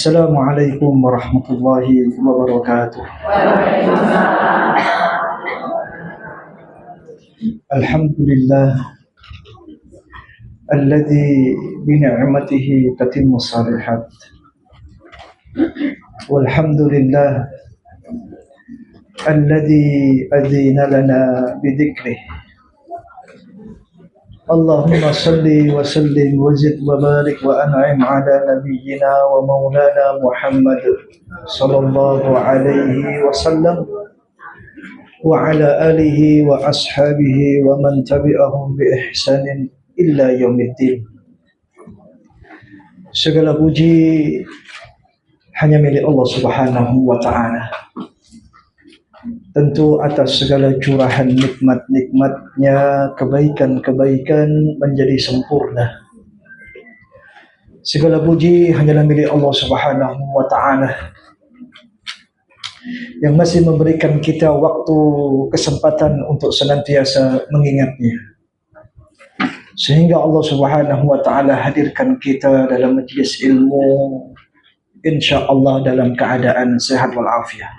Assalamualaikum warahmatullahi wabarakatuh. Alhamdulillah alladzi bi ni'matihi tatimmu shalihat. Walhamdulillah alladzi adzina lana bi dzikrih. Allahumma salli wa sallim wa zid wa barik wa an'im ala nabiyyina wa maulana Muhammad sallallahu alaihi wasallam wa ala alihi wa ashabihi wa man tabi'ahum bi ihsanin illa yaumiddin. Segala puji hanya milik Allah Subhanahu wa ta'ala. Tentu atas segala curahan nikmat-nikmatnya, kebaikan-kebaikan menjadi sempurna. Segala puji hanyalah milik Allah Subhanahu wa ta'ala yang masih memberikan kita waktu, kesempatan untuk senantiasa mengingatnya. Sehingga Allah Subhanahu wa ta'ala hadirkan kita dalam majlis ilmu, insyaallah dalam keadaan sehat walafiat.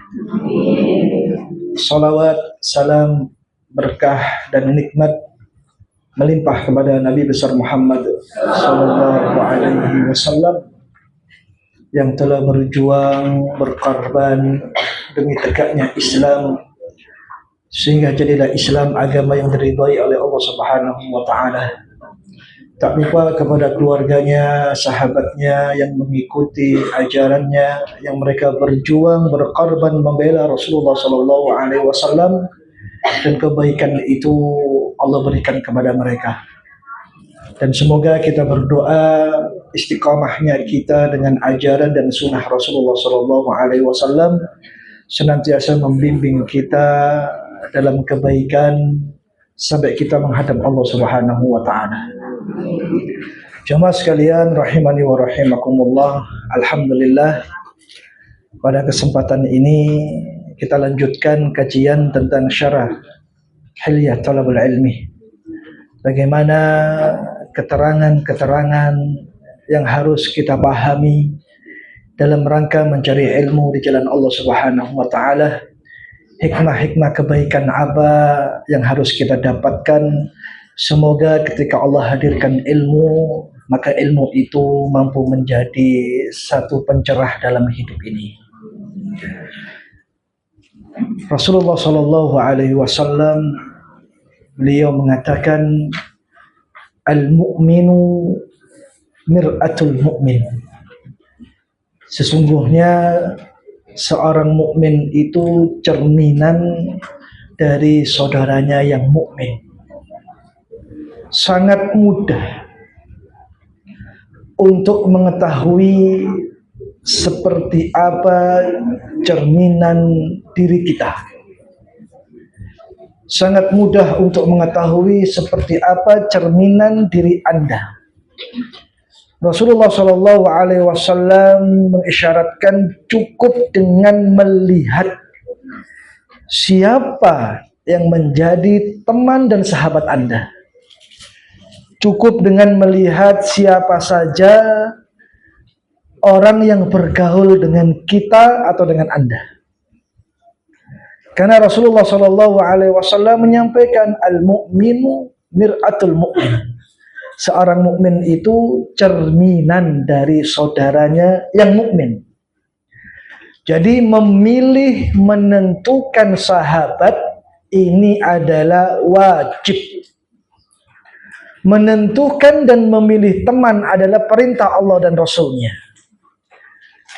Salawat, salam, berkah dan nikmat melimpah kepada Nabi besar Muhammad sallallahu alaihi wasallam yang telah berjuang, berkorban demi tegaknya Islam, sehingga jadilah Islam agama yang diridhai oleh Allah Subhanahu wa ta'ala. Tak lupa kepada keluarganya, sahabatnya yang mengikuti ajarannya, yang mereka berjuang, berkorban membela Rasulullah sallallahu alaihi wasallam, dan kebaikan itu Allah berikan kepada mereka. Dan semoga kita berdoa istiqamahnya kita dengan ajaran dan sunnah Rasulullah sallallahu alaihi wasallam senantiasa membimbing kita dalam kebaikan sampai kita menghadap Allah Subhanahu wa ta'ala. Jamaah sekalian rahimani wa rahimakumullah, alhamdulillah pada kesempatan ini kita lanjutkan kajian tentang syarah Hilyah Thalabul Ilmi. Bagaimana keterangan-keterangan yang harus kita pahami dalam rangka mencari ilmu di jalan Allah Subhanahu wa ta'ala. Hikmah-hikmah kebaikan apa yang harus kita dapatkan. Semoga ketika Allah hadirkan ilmu, maka ilmu itu mampu menjadi satu pencerah dalam hidup ini. Rasulullah sallallahu alaihi wasallam beliau mengatakan al-mu'minu mir'atul mu'min. Sesungguhnya seorang mukmin itu cerminan dari saudaranya yang mukmin. Sangat mudah untuk mengetahui seperti apa cerminan diri kita. Sangat mudah untuk mengetahui seperti apa cerminan diri Anda. Rasulullah Shallallahu Alaihi Wasallam mengisyaratkan cukup dengan melihat siapa yang menjadi teman dan sahabat Anda. Cukup dengan melihat siapa saja orang yang bergaul dengan kita atau dengan Anda. Karena Rasulullah Shallallahu Alaihi Wasallam menyampaikan al-mu'minu mir'atul mu'min. Seorang mukmin itu cerminan dari saudaranya yang mukmin. Jadi memilih menentukan sahabat ini adalah wajib. Menentukan dan memilih teman adalah perintah Allah dan Rasulnya.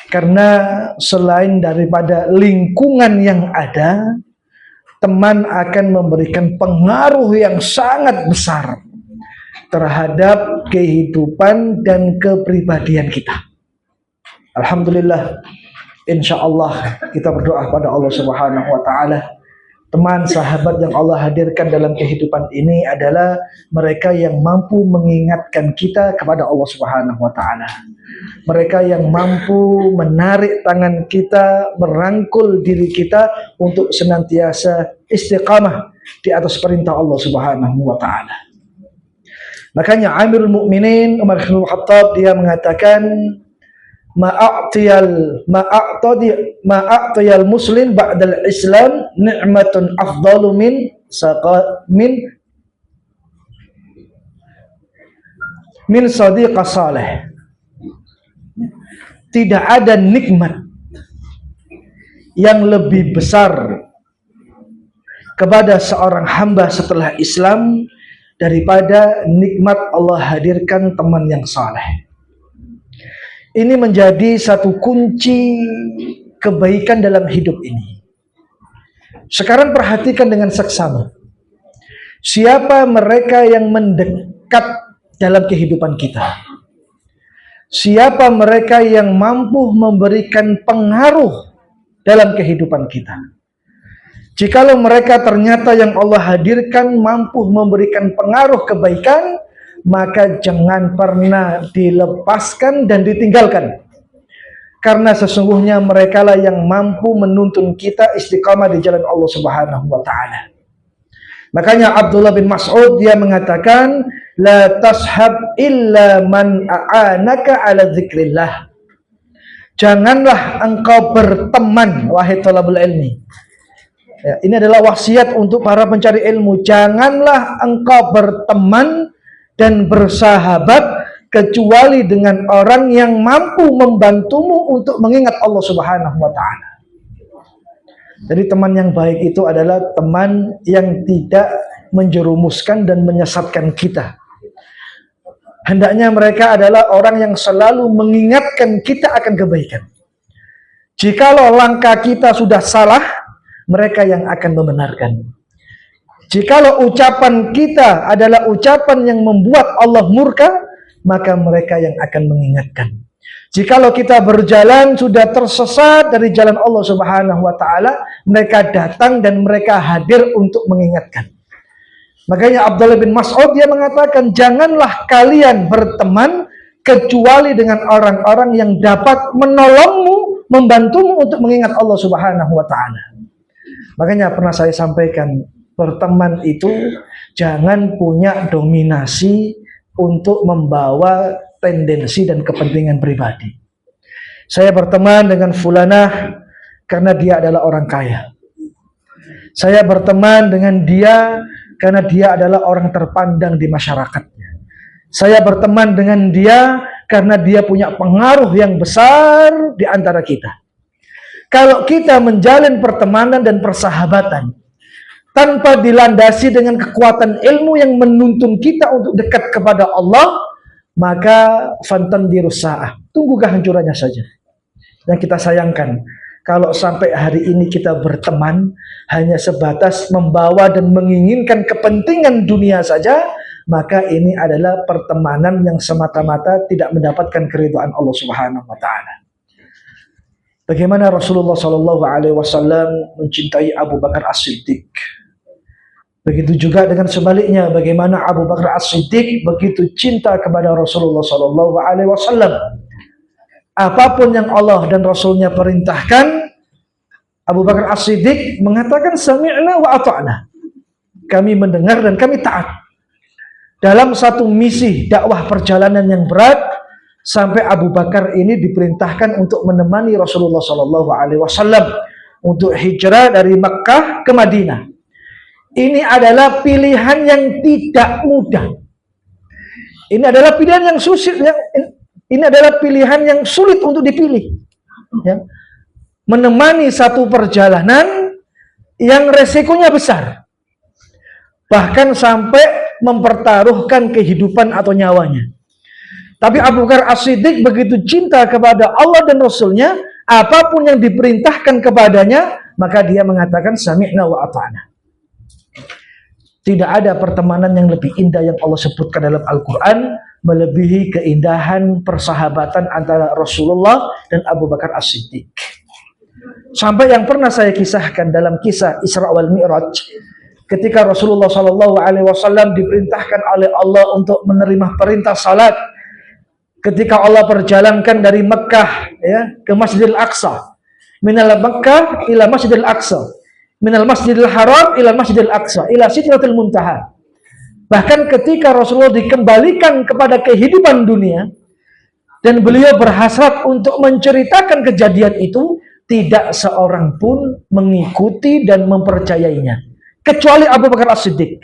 Karena selain daripada lingkungan yang ada, teman akan memberikan pengaruh yang sangat besar terhadap kehidupan dan kepribadian kita. Alhamdulillah, insya Allah kita berdoa pada Allah Subhanahu wa ta'ala. Teman sahabat yang Allah hadirkan dalam kehidupan ini adalah mereka yang mampu mengingatkan kita kepada Allah Subhanahu wa ta'ala. Mereka yang mampu menarik tangan kita, merangkul diri kita untuk senantiasa istiqamah di atas perintah Allah Subhanahu wa ta'ala. Makanya Amirul Mukminin Umar bin Khattab dia mengatakan, ma'atiyal muslim ba'dal islam ni'matun afdalu min sadiqah saleh. Tidak ada nikmat yang lebih besar kepada seorang hamba setelah Islam daripada nikmat Allah hadirkan teman yang saleh. Ini menjadi satu kunci kebaikan dalam hidup ini. Sekarang perhatikan dengan seksama. Siapa mereka yang mendekat dalam kehidupan kita? Siapa mereka yang mampu memberikan pengaruh dalam kehidupan kita? Jikalau mereka ternyata yang Allah hadirkan mampu memberikan pengaruh kebaikan, maka jangan pernah dilepaskan dan ditinggalkan. Karena sesungguhnya merekalah yang mampu menuntun kita istiqamah di jalan Allah Subhanahu wa taala. Makanya Abdullah bin Mas'ud dia mengatakan, la tashab illa man a'anaka ala dzikrillah. Janganlah engkau berteman wahai thalabul ilmi. Ya, ini adalah wasiat untuk para pencari ilmu. Janganlah engkau berteman dan bersahabat kecuali dengan orang yang mampu membantumu untuk mengingat Allah Subhanahu wa taala. Jadi teman yang baik itu adalah teman yang tidak menjerumuskan dan menyesatkan kita. Hendaknya mereka adalah orang yang selalu mengingatkan kita akan kebaikan. Jikalau langkah kita sudah salah, mereka yang akan membenarkan. Jikalau ucapan kita adalah ucapan yang membuat Allah murka, maka mereka yang akan mengingatkan. Jikalau kita berjalan sudah tersesat dari jalan Allah Subhanahu wa taala, mereka datang dan mereka hadir untuk mengingatkan. Makanya Abdullah bin Mas'ud dia mengatakan, janganlah kalian berteman kecuali dengan orang-orang yang dapat menolongmu, membantumu untuk mengingat Allah Subhanahu wa taala. Makanya pernah saya sampaikan, berteman itu jangan punya dominasi untuk membawa tendensi dan kepentingan pribadi. Saya berteman dengan fulanah karena dia adalah orang kaya. Saya berteman dengan dia karena dia adalah orang terpandang di masyarakatnya. Saya berteman dengan dia karena dia punya pengaruh yang besar di antara kita. Kalau kita menjalin pertemanan dan persahabatan tanpa dilandasi dengan kekuatan ilmu yang menuntun kita untuk dekat kepada Allah, maka fantandirus sa'ah, tunggu kehancurannya saja. Yang kita sayangkan, kalau sampai hari ini kita berteman hanya sebatas membawa dan menginginkan kepentingan dunia saja, maka ini adalah pertemanan yang semata-mata tidak mendapatkan keridhaan Allah Subhanahu wa taala. Bagaimana Rasulullah SAW mencintai Abu Bakar As-Siddiq. Begitu juga dengan sebaliknya, bagaimana Abu Bakar As-Siddiq begitu cinta kepada Rasulullah SAW. Apapun yang Allah dan Rasulnya perintahkan, Abu Bakar As-Siddiq mengatakan sami'na wa ata'na. Kami mendengar dan kami taat. Dalam satu misi dakwah perjalanan yang berat, sampai Abu Bakar ini diperintahkan untuk menemani Rasulullah SAW untuk hijrah dari Makkah ke Madinah. Ini adalah pilihan yang tidak mudah. Ini adalah pilihan yang sulit, ini adalah pilihan yang sulit untuk dipilih. Ya. Menemani satu perjalanan yang resikonya besar, bahkan sampai mempertaruhkan kehidupan atau nyawanya. Tapi Abu Bakar As-Siddiq begitu cinta kepada Allah dan Rasulnya, apapun yang diperintahkan kepadanya, maka dia mengatakan sami'na wa ata'na. Tidak ada pertemanan yang lebih indah yang Allah sebutkan dalam Al-Quran melebihi keindahan persahabatan antara Rasulullah dan Abu Bakar As-Siddiq. Sampai yang pernah saya kisahkan dalam kisah Isra wal Mi'raj, ketika Rasulullah SAW diperintahkan oleh Allah untuk menerima perintah salat, ketika Allah perjalankan dari Mekah ya, ke Masjidil Aqsa, minal Mekah ila Masjidil Aqsa, minal Masjidil Haram ila Masjidil Aqsa, ila Sidratil Muntaha. Bahkan ketika Rasulullah dikembalikan kepada kehidupan dunia, Dan beliau berhasrat untuk menceritakan kejadian itu, tidak seorang pun mengikuti dan mempercayainya, kecuali Abu Bakar As-Siddiq.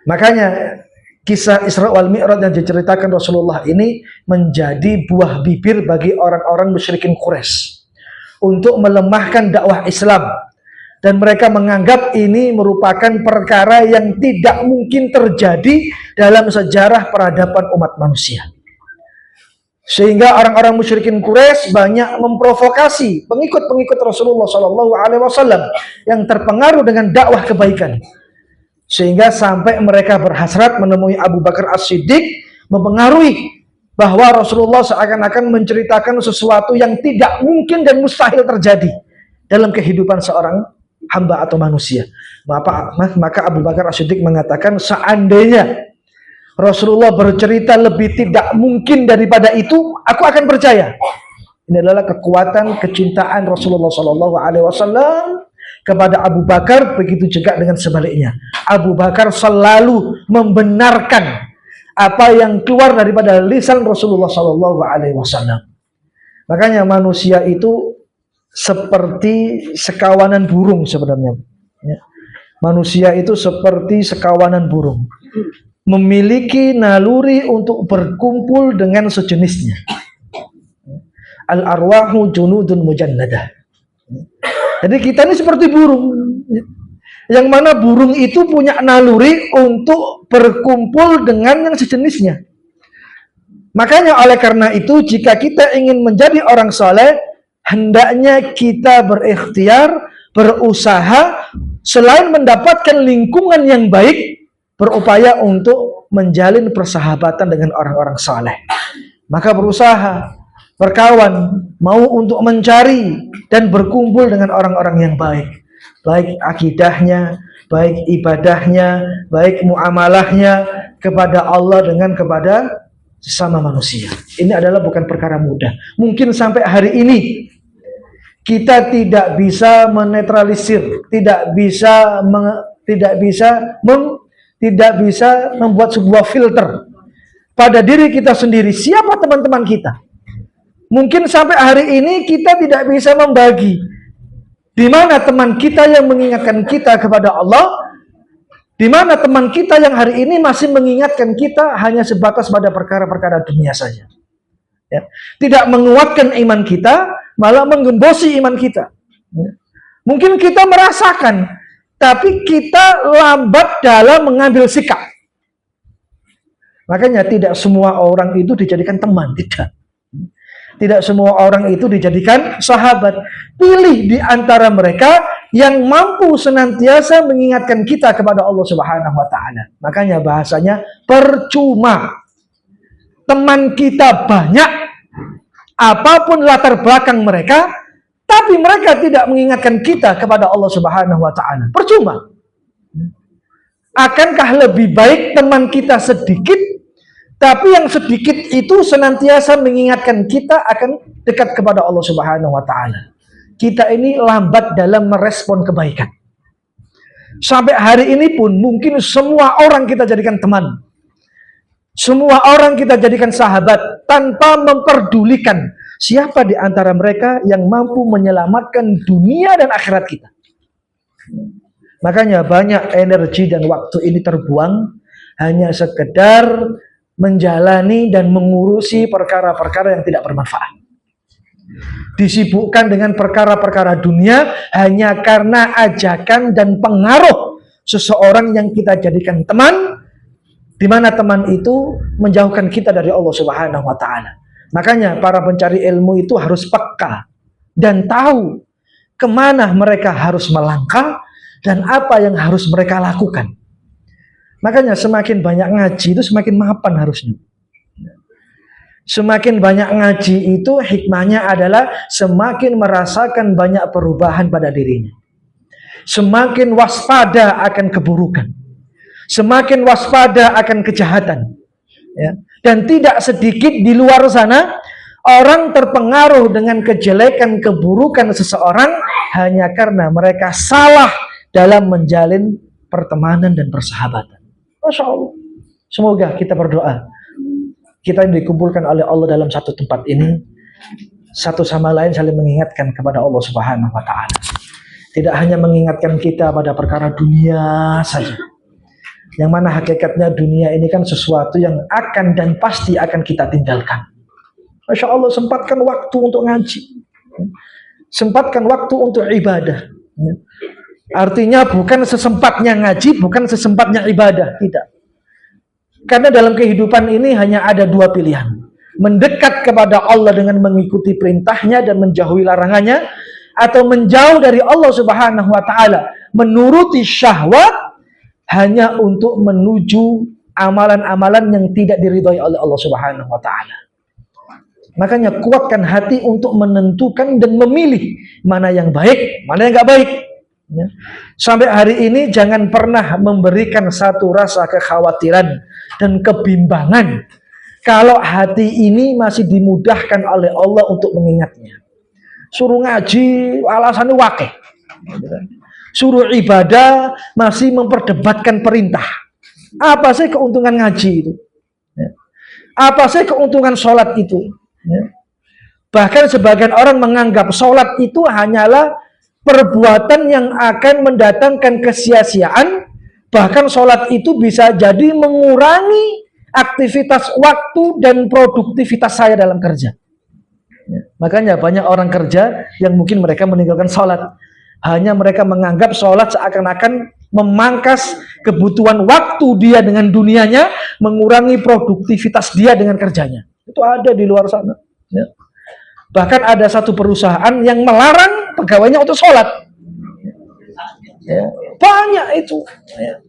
Makanya kisah Isra wal Mi'raj yang diceritakan Rasulullah ini menjadi buah bibir bagi orang-orang musyrikin Quraisy untuk melemahkan dakwah Islam. Dan mereka menganggap ini merupakan perkara yang tidak mungkin terjadi dalam sejarah peradaban umat manusia. Sehingga orang-orang musyrikin Quraisy banyak memprovokasi pengikut-pengikut Rasulullah SAW yang terpengaruh dengan dakwah kebaikan. Sehingga sampai mereka berhasrat menemui Abu Bakar As-Siddiq, mempengaruhi bahwa Rasulullah seakan-akan menceritakan sesuatu yang tidak mungkin dan mustahil terjadi dalam kehidupan seorang hamba atau manusia. Maka Abu Bakar As-Siddiq mengatakan, seandainya Rasulullah bercerita lebih tidak mungkin daripada itu, aku akan percaya. Ini adalah kekuatan kecintaan Rasulullah SAW kepada Abu Bakar, begitu juga dengan sebaliknya. Abu Bakar selalu membenarkan apa yang keluar daripada lisan Rasulullah SAW. Makanya manusia itu seperti sekawanan burung sebenarnya. Manusia itu seperti sekawanan burung, memiliki naluri untuk berkumpul dengan sejenisnya. Al-arwahu junudun mujannadah. Jadi kita ini seperti burung, yang mana burung itu punya naluri untuk berkumpul dengan yang sejenisnya. Makanya oleh karena itu, jika kita ingin menjadi orang soleh, hendaknya kita berikhtiar, berusaha, selain mendapatkan lingkungan yang baik, berupaya untuk menjalin persahabatan dengan orang-orang saleh. Maka berusaha, berkawan, mau untuk mencari dan berkumpul dengan orang-orang yang baik. Baik akidahnya, baik ibadahnya, baik muamalahnya kepada Allah dengan kepada sesama manusia. Ini adalah bukan perkara mudah. Mungkin sampai hari ini kita tidak bisa menetralisir, tidak bisa membuat sebuah filter pada diri kita sendiri. Siapa teman-teman kita? Mungkin sampai hari ini kita tidak bisa membagi di mana teman kita yang mengingatkan kita kepada Allah, di mana teman kita yang hari ini masih mengingatkan kita hanya sebatas pada perkara-perkara dunia saja. Ya. Tidak menguatkan iman kita, malah menggembosi iman kita. Ya. Mungkin kita merasakan, tapi kita lambat dalam mengambil sikap. Makanya tidak semua orang itu dijadikan teman, tidak. Tidak semua orang itu dijadikan sahabat. Pilih di antara mereka yang mampu senantiasa mengingatkan kita kepada Allah Subhanahu wa taala. Makanya bahasanya percuma. Teman kita banyak, apapun latar belakang mereka, tapi mereka tidak mengingatkan kita kepada Allah Subhanahu wa taala. Percuma. Akankah lebih baik teman kita sedikit, tapi yang sedikit itu senantiasa mengingatkan kita akan dekat kepada Allah Subhanahu wa taala. Kita ini lambat dalam merespon kebaikan. Sampai hari ini pun mungkin semua orang kita jadikan teman. Semua orang kita jadikan sahabat tanpa memperdulikan siapa di antara mereka yang mampu menyelamatkan dunia dan akhirat kita. Makanya banyak energi dan waktu ini terbuang hanya sekedar menjalani dan mengurusi perkara-perkara yang tidak bermanfaat. Disibukkan dengan perkara-perkara dunia hanya karena ajakan dan pengaruh seseorang yang kita jadikan teman, di mana teman itu menjauhkan kita dari Allah Subhanahu wa taala. Makanya para pencari ilmu itu harus peka dan tahu kemana mereka harus melangkah dan apa yang harus mereka lakukan. Makanya semakin banyak ngaji itu semakin mapan harusnya. Semakin banyak ngaji itu hikmahnya adalah semakin merasakan banyak perubahan pada dirinya. Semakin waspada akan keburukan. Semakin waspada akan kejahatan. Ya. Dan tidak sedikit di luar sana orang terpengaruh dengan kejelekan, keburukan seseorang hanya karena mereka salah dalam menjalin pertemanan dan persahabatan. Masya Allah. Semoga kita berdoa. kita yang dikumpulkan oleh Allah dalam satu tempat ini, satu sama lain saling mengingatkan kepada Allah Subhanahu wa Ta'ala. Tidak hanya mengingatkan kita pada perkara dunia saja, yang mana hakikatnya dunia ini kan sesuatu yang akan dan pasti akan kita tinggalkan. Masya Allah, sempatkan waktu untuk ngaji, sempatkan waktu untuk ibadah. Artinya bukan sesempatnya ngaji, bukan sesempatnya ibadah, tidak. Karena dalam kehidupan ini hanya ada dua pilihan. Mendekat kepada Allah dengan mengikuti perintahnya dan menjauhi larangannya, atau menjauh dari Allah Subhanahu wa Ta'ala, menuruti syahwat hanya untuk menuju amalan-amalan yang tidak diridhai oleh Allah Subhanahu wa Ta'ala. Makanya kuatkan hati untuk menentukan dan memilih mana yang baik, mana yang nggak baik. Ya. Sampai hari ini jangan pernah memberikan satu rasa kekhawatiran dan kebimbangan kalau hati ini masih dimudahkan oleh Allah untuk mengingatnya. Suruh ngaji alasannya wakeh, suruh ibadah masih memperdebatkan perintah. Apa sih keuntungan ngaji itu? Ya. Apa sih keuntungan sholat itu? Ya. Bahkan sebagian orang menganggap sholat itu hanyalah perbuatan yang akan mendatangkan kesia-siaan. Bahkan sholat itu bisa jadi mengurangi aktivitas waktu dan produktivitas saya dalam kerja. Ya. Makanya banyak orang kerja yang mungkin mereka meninggalkan sholat. Hanya mereka menganggap sholat seakan-akan memangkas kebutuhan waktu dia dengan dunianya, mengurangi produktivitas dia dengan kerjanya. Itu ada di luar sana. Ya. Bahkan ada satu perusahaan yang melarang pegawainya untuk sholat. Ya, banyak itu. Ya.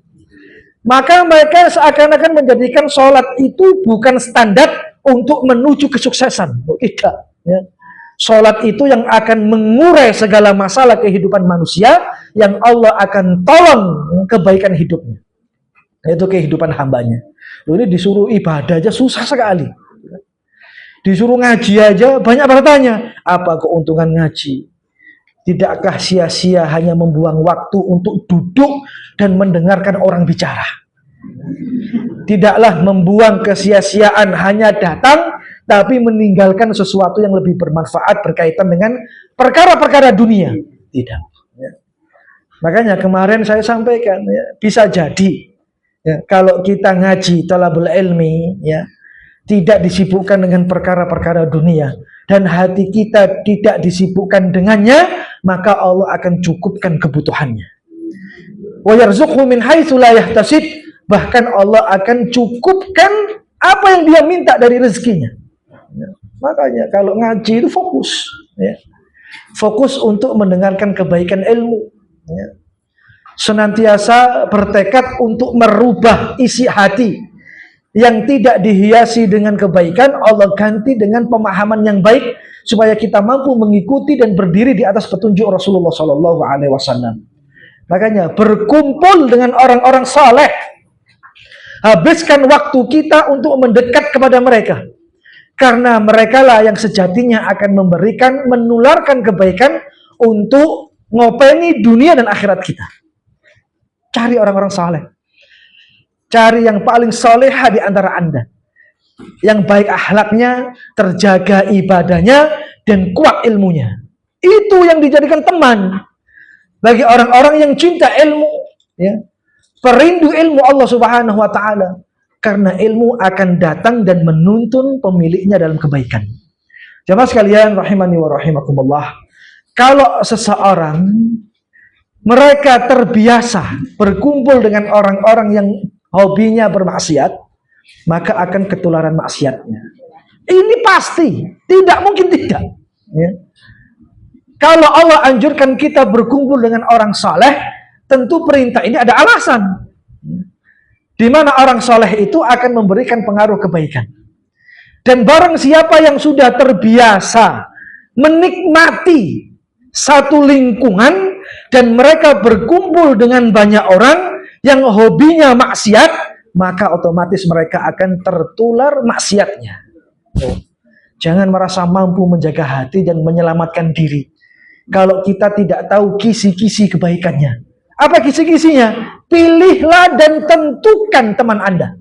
Maka mereka seakan-akan menjadikan sholat itu bukan standar untuk menuju kesuksesan. Tidak. Ya. Sholat itu yang akan mengurai segala masalah kehidupan manusia, yang Allah akan tolong kebaikan hidupnya, yaitu kehidupan hambanya. Ini disuruh ibadah aja susah sekali. Disuruh ngaji aja banyak bertanya, apa keuntungan ngaji? Tidakkah sia-sia hanya membuang waktu untuk duduk dan mendengarkan orang bicara? Tidaklah membuang kesia-siaan hanya datang, tapi meninggalkan sesuatu yang lebih bermanfaat berkaitan dengan perkara-perkara dunia. Tidak. Ya. Makanya kemarin saya sampaikan, ya, bisa jadi ya, kalau kita ngaji thalabul ilmi, ya, tidak disibukkan dengan perkara-perkara dunia dan hati kita tidak disibukkan dengannya, maka Allah akan cukupkan kebutuhannya. Wa yarzuqhu min haitsu la yahtasib, bahkan Allah akan cukupkan apa yang dia minta dari rezekinya. Ya. Makanya kalau ngaji itu fokus, ya. Fokus untuk mendengarkan kebaikan ilmu, ya. Senantiasa bertekad untuk merubah isi hati yang tidak dihiasi dengan kebaikan, Allah ganti dengan pemahaman yang baik supaya kita mampu mengikuti dan berdiri di atas petunjuk Rasulullah SAW. Makanya berkumpul dengan orang-orang saleh, habiskan waktu kita untuk mendekat kepada mereka, karena mereka lah yang sejatinya akan memberikan, menularkan kebaikan untuk ngopeni dunia dan akhirat kita. Cari orang-orang saleh. Cari yang paling soleha di antara Anda, yang baik akhlaknya, terjaga ibadahnya, dan kuat ilmunya. Itu yang dijadikan teman bagi orang-orang yang cinta ilmu, ya, perindu ilmu Allah Subhanahu wa Ta'ala. Karena ilmu akan datang dan menuntun pemiliknya dalam kebaikan. Jamaah sekalian rahimani wa rahimakumullah, kalau seseorang mereka terbiasa berkumpul dengan orang-orang yang hobinya bermaksiat, maka akan ketularan maksiatnya. Ini pasti, tidak mungkin tidak. Ya. Kalau Allah anjurkan kita berkumpul dengan orang saleh, tentu perintah ini ada alasan. Di mana orang saleh itu akan memberikan pengaruh kebaikan. Dan barang siapa yang sudah terbiasa menikmati satu lingkungan dan mereka berkumpul dengan banyak orang yang hobinya maksiat, maka otomatis mereka akan tertular maksiatnya. Jangan merasa mampu menjaga hati dan menyelamatkan diri kalau kita tidak tahu kisi-kisi kebaikannya. Apa kisi-kisinya? Pilihlah dan tentukan teman Anda.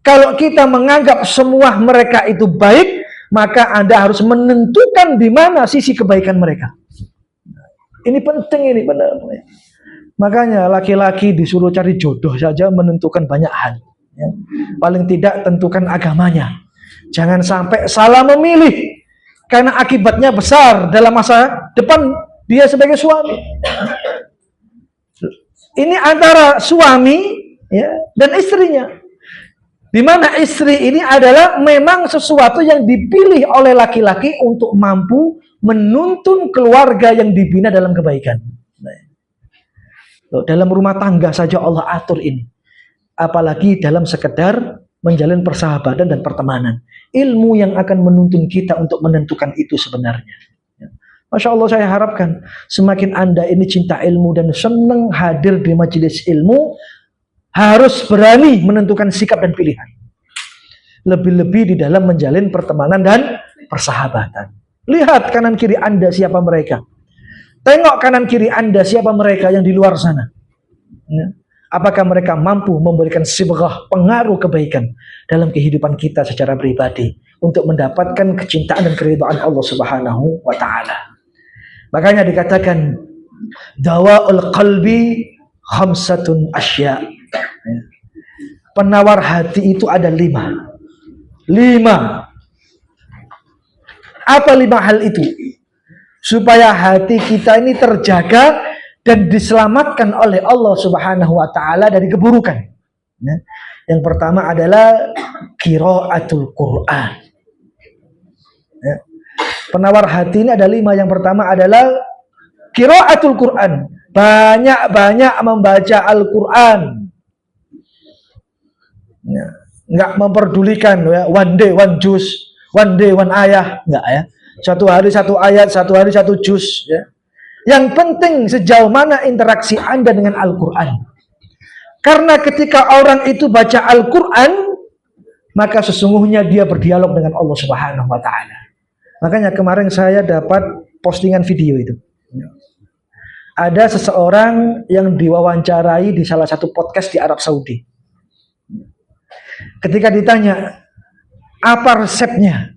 Kalau kita menganggap semua mereka itu baik, maka Anda harus menentukan di mana sisi kebaikan mereka. Ini penting, ini benar. Makanya laki-laki disuruh cari jodoh saja menentukan banyak hal. Ya. Paling tidak tentukan agamanya. Jangan sampai salah memilih, karena akibatnya besar dalam masa depan dia sebagai suami. Ini antara suami ya, dan istrinya. Di mana istri ini adalah memang sesuatu yang dipilih oleh laki-laki untuk mampu menuntun keluarga yang dibina dalam kebaikan. Dalam rumah tangga saja Allah atur ini. Apalagi dalam sekedar menjalin persahabatan dan pertemanan. Ilmu yang akan menuntun kita untuk menentukan itu sebenarnya. Masya Allah, saya harapkan semakin Anda ini cinta ilmu dan senang hadir di majelis ilmu, harus berani menentukan sikap dan pilihan. Lebih-lebih di dalam menjalin pertemanan dan persahabatan. Lihat kanan kiri Anda siapa mereka. Tengok kanan kiri Anda siapa mereka yang di luar sana. Apakah mereka mampu memberikan sibghah pengaruh kebaikan dalam kehidupan kita secara pribadi untuk mendapatkan kecintaan dan keridhaan Allah Subhanahu wa taala. Makanya dikatakan dawa'ul qalbi khamsatun asya. Penawar hati itu ada 5. 5. Apa 5 hal itu? Supaya hati kita ini terjaga dan diselamatkan oleh Allah Subhanahu wa taala dari keburukan. Yang pertama adalah qiraatul Quran. Penawar hati ini ada 5. Yang pertama adalah qiraatul Quran. Banyak-banyak membaca Al-Quran. Nggak memperdulikan ya, one day one juz, one day one ayah, nggak ya. Satu hari satu ayat, satu hari satu juz ya. Yang penting sejauh mana interaksi Anda dengan Al-Quran. Karena ketika orang itu baca Al-Quran, maka sesungguhnya dia berdialog dengan Allah Subhanahu wa taala. Makanya kemarin saya dapat postingan video itu. Ada seseorang yang diwawancarai di salah satu podcast di Arab Saudi. Ketika ditanya, apa resepnya?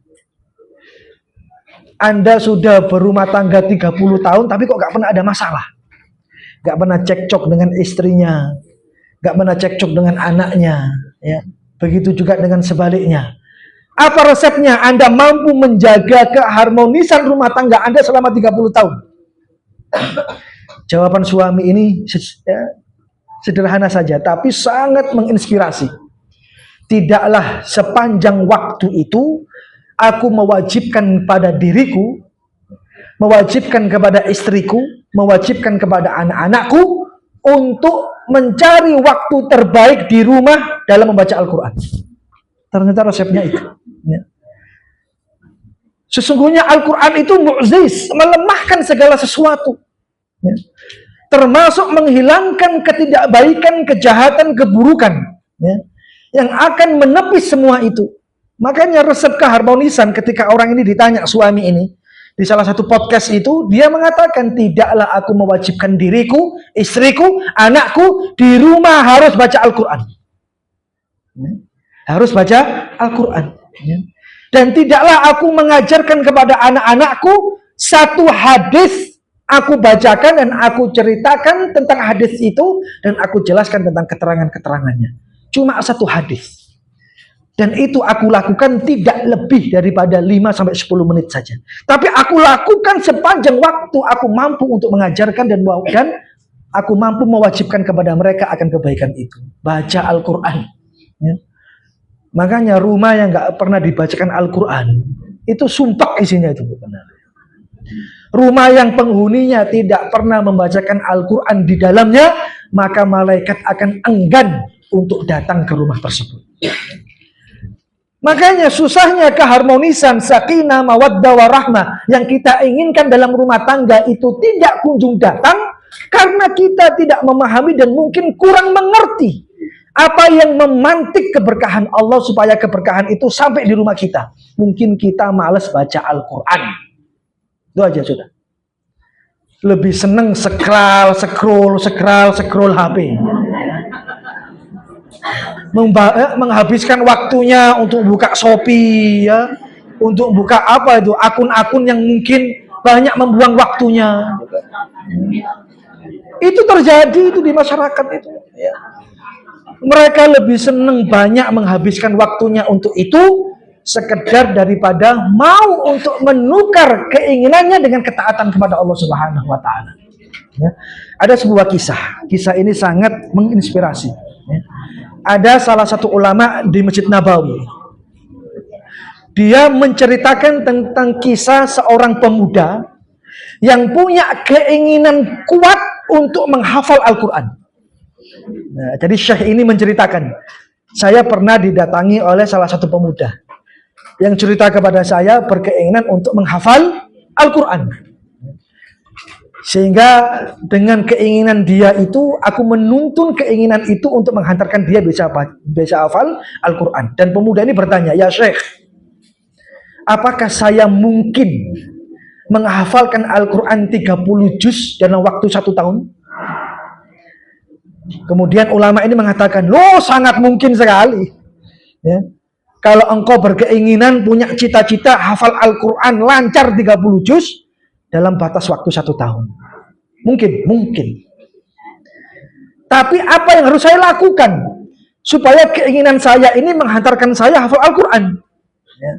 Anda sudah berumah tangga 30 tahun, tapi kok gak pernah ada masalah. Gak pernah cekcok dengan istrinya, gak pernah cekcok dengan anaknya. Ya. Begitu juga dengan sebaliknya. Apa resepnya? Anda mampu menjaga keharmonisan rumah tangga Anda selama 30 tahun. Jawaban suami ini sederhana saja, tapi sangat menginspirasi. Tidaklah sepanjang waktu itu aku mewajibkan pada diriku, mewajibkan kepada istriku, mewajibkan kepada anak-anakku untuk mencari waktu terbaik di rumah dalam membaca Al-Quran. Ternyata resepnya itu. Ya. Sesungguhnya Al-Quran itu mu'jiz, melemahkan segala sesuatu. Ya. Termasuk menghilangkan ketidakbaikan, kejahatan, keburukan. Ya. Yang akan menepis semua itu. Makanya resep keharmonisan ketika orang ini ditanya, suami ini, di salah satu podcast itu, dia mengatakan, tidaklah aku mewajibkan diriku, istriku, anakku, di rumah harus baca Al-Quran. Harus baca Al-Quran. Dan tidaklah aku mengajarkan kepada anak-anakku, satu hadis aku bacakan dan aku ceritakan tentang hadis itu, dan aku jelaskan tentang keterangan-keterangannya. Cuma satu hadis. Dan itu aku lakukan tidak lebih daripada 5-10 menit saja. Tapi aku lakukan sepanjang waktu aku mampu untuk mengajarkan dan aku mampu mewajibkan kepada mereka akan kebaikan itu. Baca Al-Quran. Ya. Makanya rumah yang gak pernah dibacakan Al-Quran, itu sumpah isinya itu. Rumah yang penghuninya tidak pernah membacakan Al-Quran di dalamnya, maka malaikat akan enggan untuk datang ke rumah tersebut. Makanya susahnya keharmonisan sakinah, mawaddah, warahmah yang kita inginkan dalam rumah tangga itu tidak kunjung datang karena kita tidak memahami dan mungkin kurang mengerti apa yang memantik keberkahan Allah supaya keberkahan itu sampai di rumah kita. Mungkin kita malas baca Al-Quran. Itu aja sudah. Lebih seneng scroll HP. menghabiskan waktunya untuk buka Shopee ya, untuk buka apa itu akun-akun yang mungkin banyak membuang waktunya. Itu terjadi itu di masyarakat itu. Ya. Mereka lebih senang banyak menghabiskan waktunya untuk itu sekedar daripada mau untuk menukar keinginannya dengan ketaatan kepada Allah Subhanahu wa taala. Ya. Ada sebuah kisah ini sangat menginspirasi. Ya. Ada salah satu ulama di Masjid Nabawi. Dia menceritakan tentang kisah seorang pemuda yang punya keinginan kuat untuk menghafal Al-Quran. Nah, jadi Syekh ini menceritakan, saya pernah didatangi oleh salah satu pemuda yang cerita kepada saya berkeinginan untuk menghafal Al-Quran. Sehingga dengan keinginan dia itu, aku menuntun keinginan itu untuk menghantarkan dia bisa hafal Al-Quran. Dan pemuda ini bertanya, ya Syekh, apakah saya mungkin menghafalkan Al-Quran 30 juz dalam waktu 1 tahun? Kemudian ulama ini mengatakan, loh sangat mungkin sekali. Ya. Kalau engkau berkeinginan, punya cita-cita hafal Al-Quran lancar 30 juz dalam batas waktu 1 tahun. Mungkin. Tapi apa yang harus saya lakukan supaya keinginan saya ini menghantarkan saya hafal Al-Quran? Ya.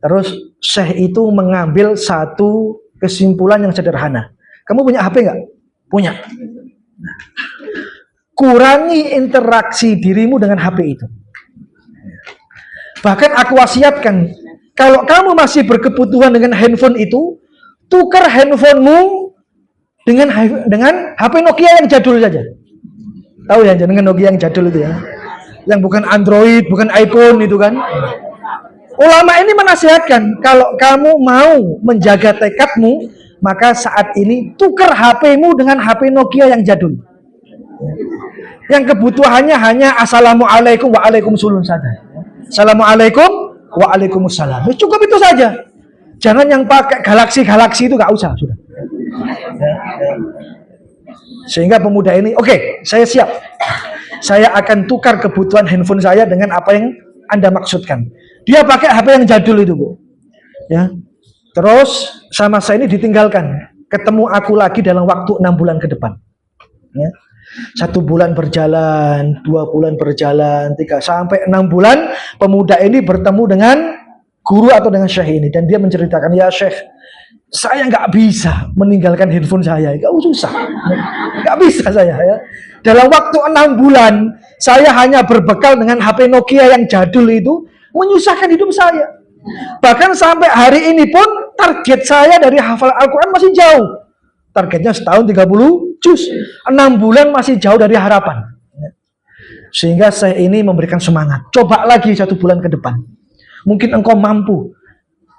Terus Syekh itu mengambil satu kesimpulan yang sederhana. Kamu punya HP nggak? Punya. Nah, kurangi interaksi dirimu dengan HP itu. Bahkan aku wasiatkan, kalau kamu masih berkebutuhan dengan handphone itu, tukar handphonemu dengan HP Nokia yang jadul saja. Tahu ya, dengan Nokia yang jadul itu ya, yang bukan Android, bukan iPhone itu kan. Ulama ini menasihatkan, kalau kamu mau menjaga tekadmu, maka saat ini tukar HP-mu dengan HP Nokia yang jadul. Yang kebutuhannya hanya assalamualaikum waalaikumsalam saja. Assalamualaikum waalaikumsalam. Cukup itu saja. Jangan yang pakai galaksi itu gak usah sudah. Sehingga pemuda ini, oke, saya siap. Saya akan tukar kebutuhan handphone saya dengan apa yang Anda maksudkan. Dia pakai HP yang jadul itu, Bu. Ya. Terus sama saya ini ditinggalkan. Ketemu aku lagi dalam waktu 6 bulan ke depan. Ya. 1 bulan berjalan, 2 bulan berjalan, 3 sampai 6 bulan pemuda ini bertemu dengan guru atau dengan Syekh ini, dan dia menceritakan, ya Syekh, saya nggak bisa meninggalkan handphone saya, susah, nggak bisa saya ya. Dalam waktu 6 bulan saya hanya berbekal dengan HP Nokia yang jadul itu, menyusahkan hidup saya. Bahkan sampai hari ini pun target saya dari hafal Al-Quran masih jauh. Targetnya setahun 30 juz. 6 bulan masih jauh dari harapan. Sehingga saya ini memberikan semangat. Coba lagi 1 bulan ke depan. Mungkin engkau mampu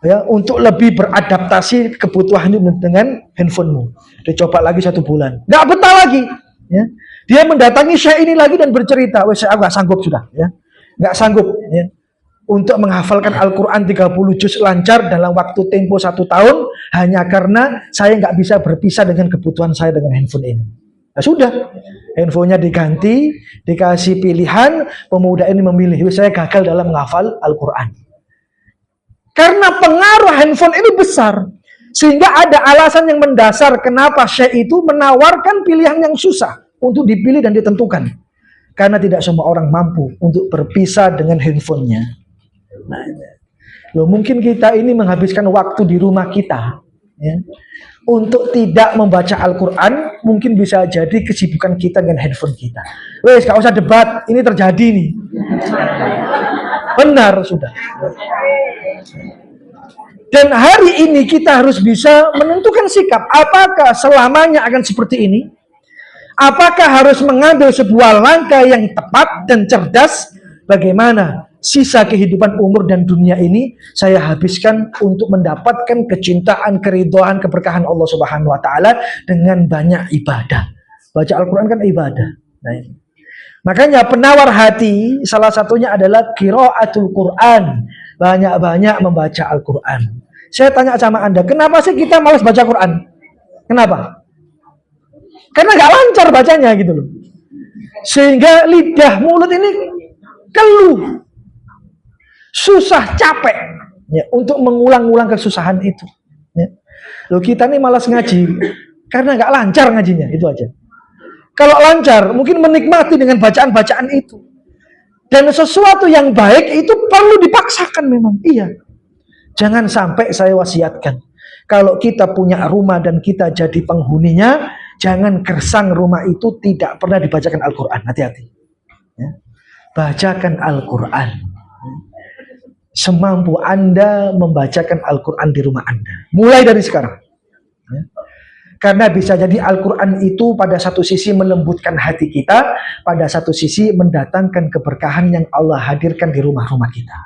ya untuk lebih beradaptasi kebutuhan dengan handphonemu. Dicoba lagi 1 bulan. Nggak betah lagi. Ya. Dia mendatangi Syekh ini lagi dan bercerita, wes saya nggak sanggup sudah. Ya. Nggak sanggup. Ya. Untuk menghafalkan Al-Quran 30 juz lancar dalam waktu tempo 1 tahun hanya karena saya nggak bisa berpisah dengan kebutuhan saya dengan handphone ini. Nah sudah, handphonenya diganti, dikasih pilihan, pemuda ini memilih, saya gagal dalam menghafal Al-Quran. Karena pengaruh handphone ini besar, sehingga ada alasan yang mendasar kenapa Syekh itu menawarkan pilihan yang susah untuk dipilih dan ditentukan. Karena tidak semua orang mampu untuk berpisah dengan handphonenya. Nah, loh, mungkin kita ini menghabiskan waktu di rumah kita ya, untuk tidak membaca Al-Quran, mungkin bisa jadi kesibukan kita dengan handphone kita. Wes, gak usah debat, ini terjadi nih. Benar sudah. Dan hari ini kita harus bisa menentukan sikap. Apakah selamanya akan seperti ini? Apakah harus mengambil sebuah langkah yang tepat dan cerdas? Bagaimana sisa kehidupan umur dan dunia ini saya habiskan untuk mendapatkan kecintaan, keridhaan, keberkahan Allah Subhanahu wa taala dengan banyak ibadah. Baca Al-Quran kan ibadah. Nah, ini. Makanya penawar hati salah satunya adalah qiraatul Quran. Banyak-banyak membaca Al-Quran. Saya tanya sama Anda, kenapa sih kita malas baca Quran? Kenapa? Karena nggak lancar bacanya gitu loh. Sehingga lidah mulut ini keluh, susah, capek ya, untuk mengulang-ulang kesusahan itu. Ya. Loh, kita nih malas ngaji karena nggak lancar ngajinya, itu aja. Kalau lancar, mungkin menikmati dengan bacaan-bacaan itu. Dan sesuatu yang baik itu perlu dipaksakan memang. Iya. Jangan sampai saya wasiatkan. Kalau kita punya rumah dan kita jadi penghuninya, jangan gersang rumah itu tidak pernah dibacakan Al-Quran. Hati-hati. Ya. Bacakan Al-Quran. Semampu Anda membacakan Al-Quran di rumah Anda. Mulai dari sekarang. Ya. Karena bisa jadi Al-Quran itu pada satu sisi melembutkan hati kita, pada satu sisi mendatangkan keberkahan yang Allah hadirkan di rumah-rumah kita.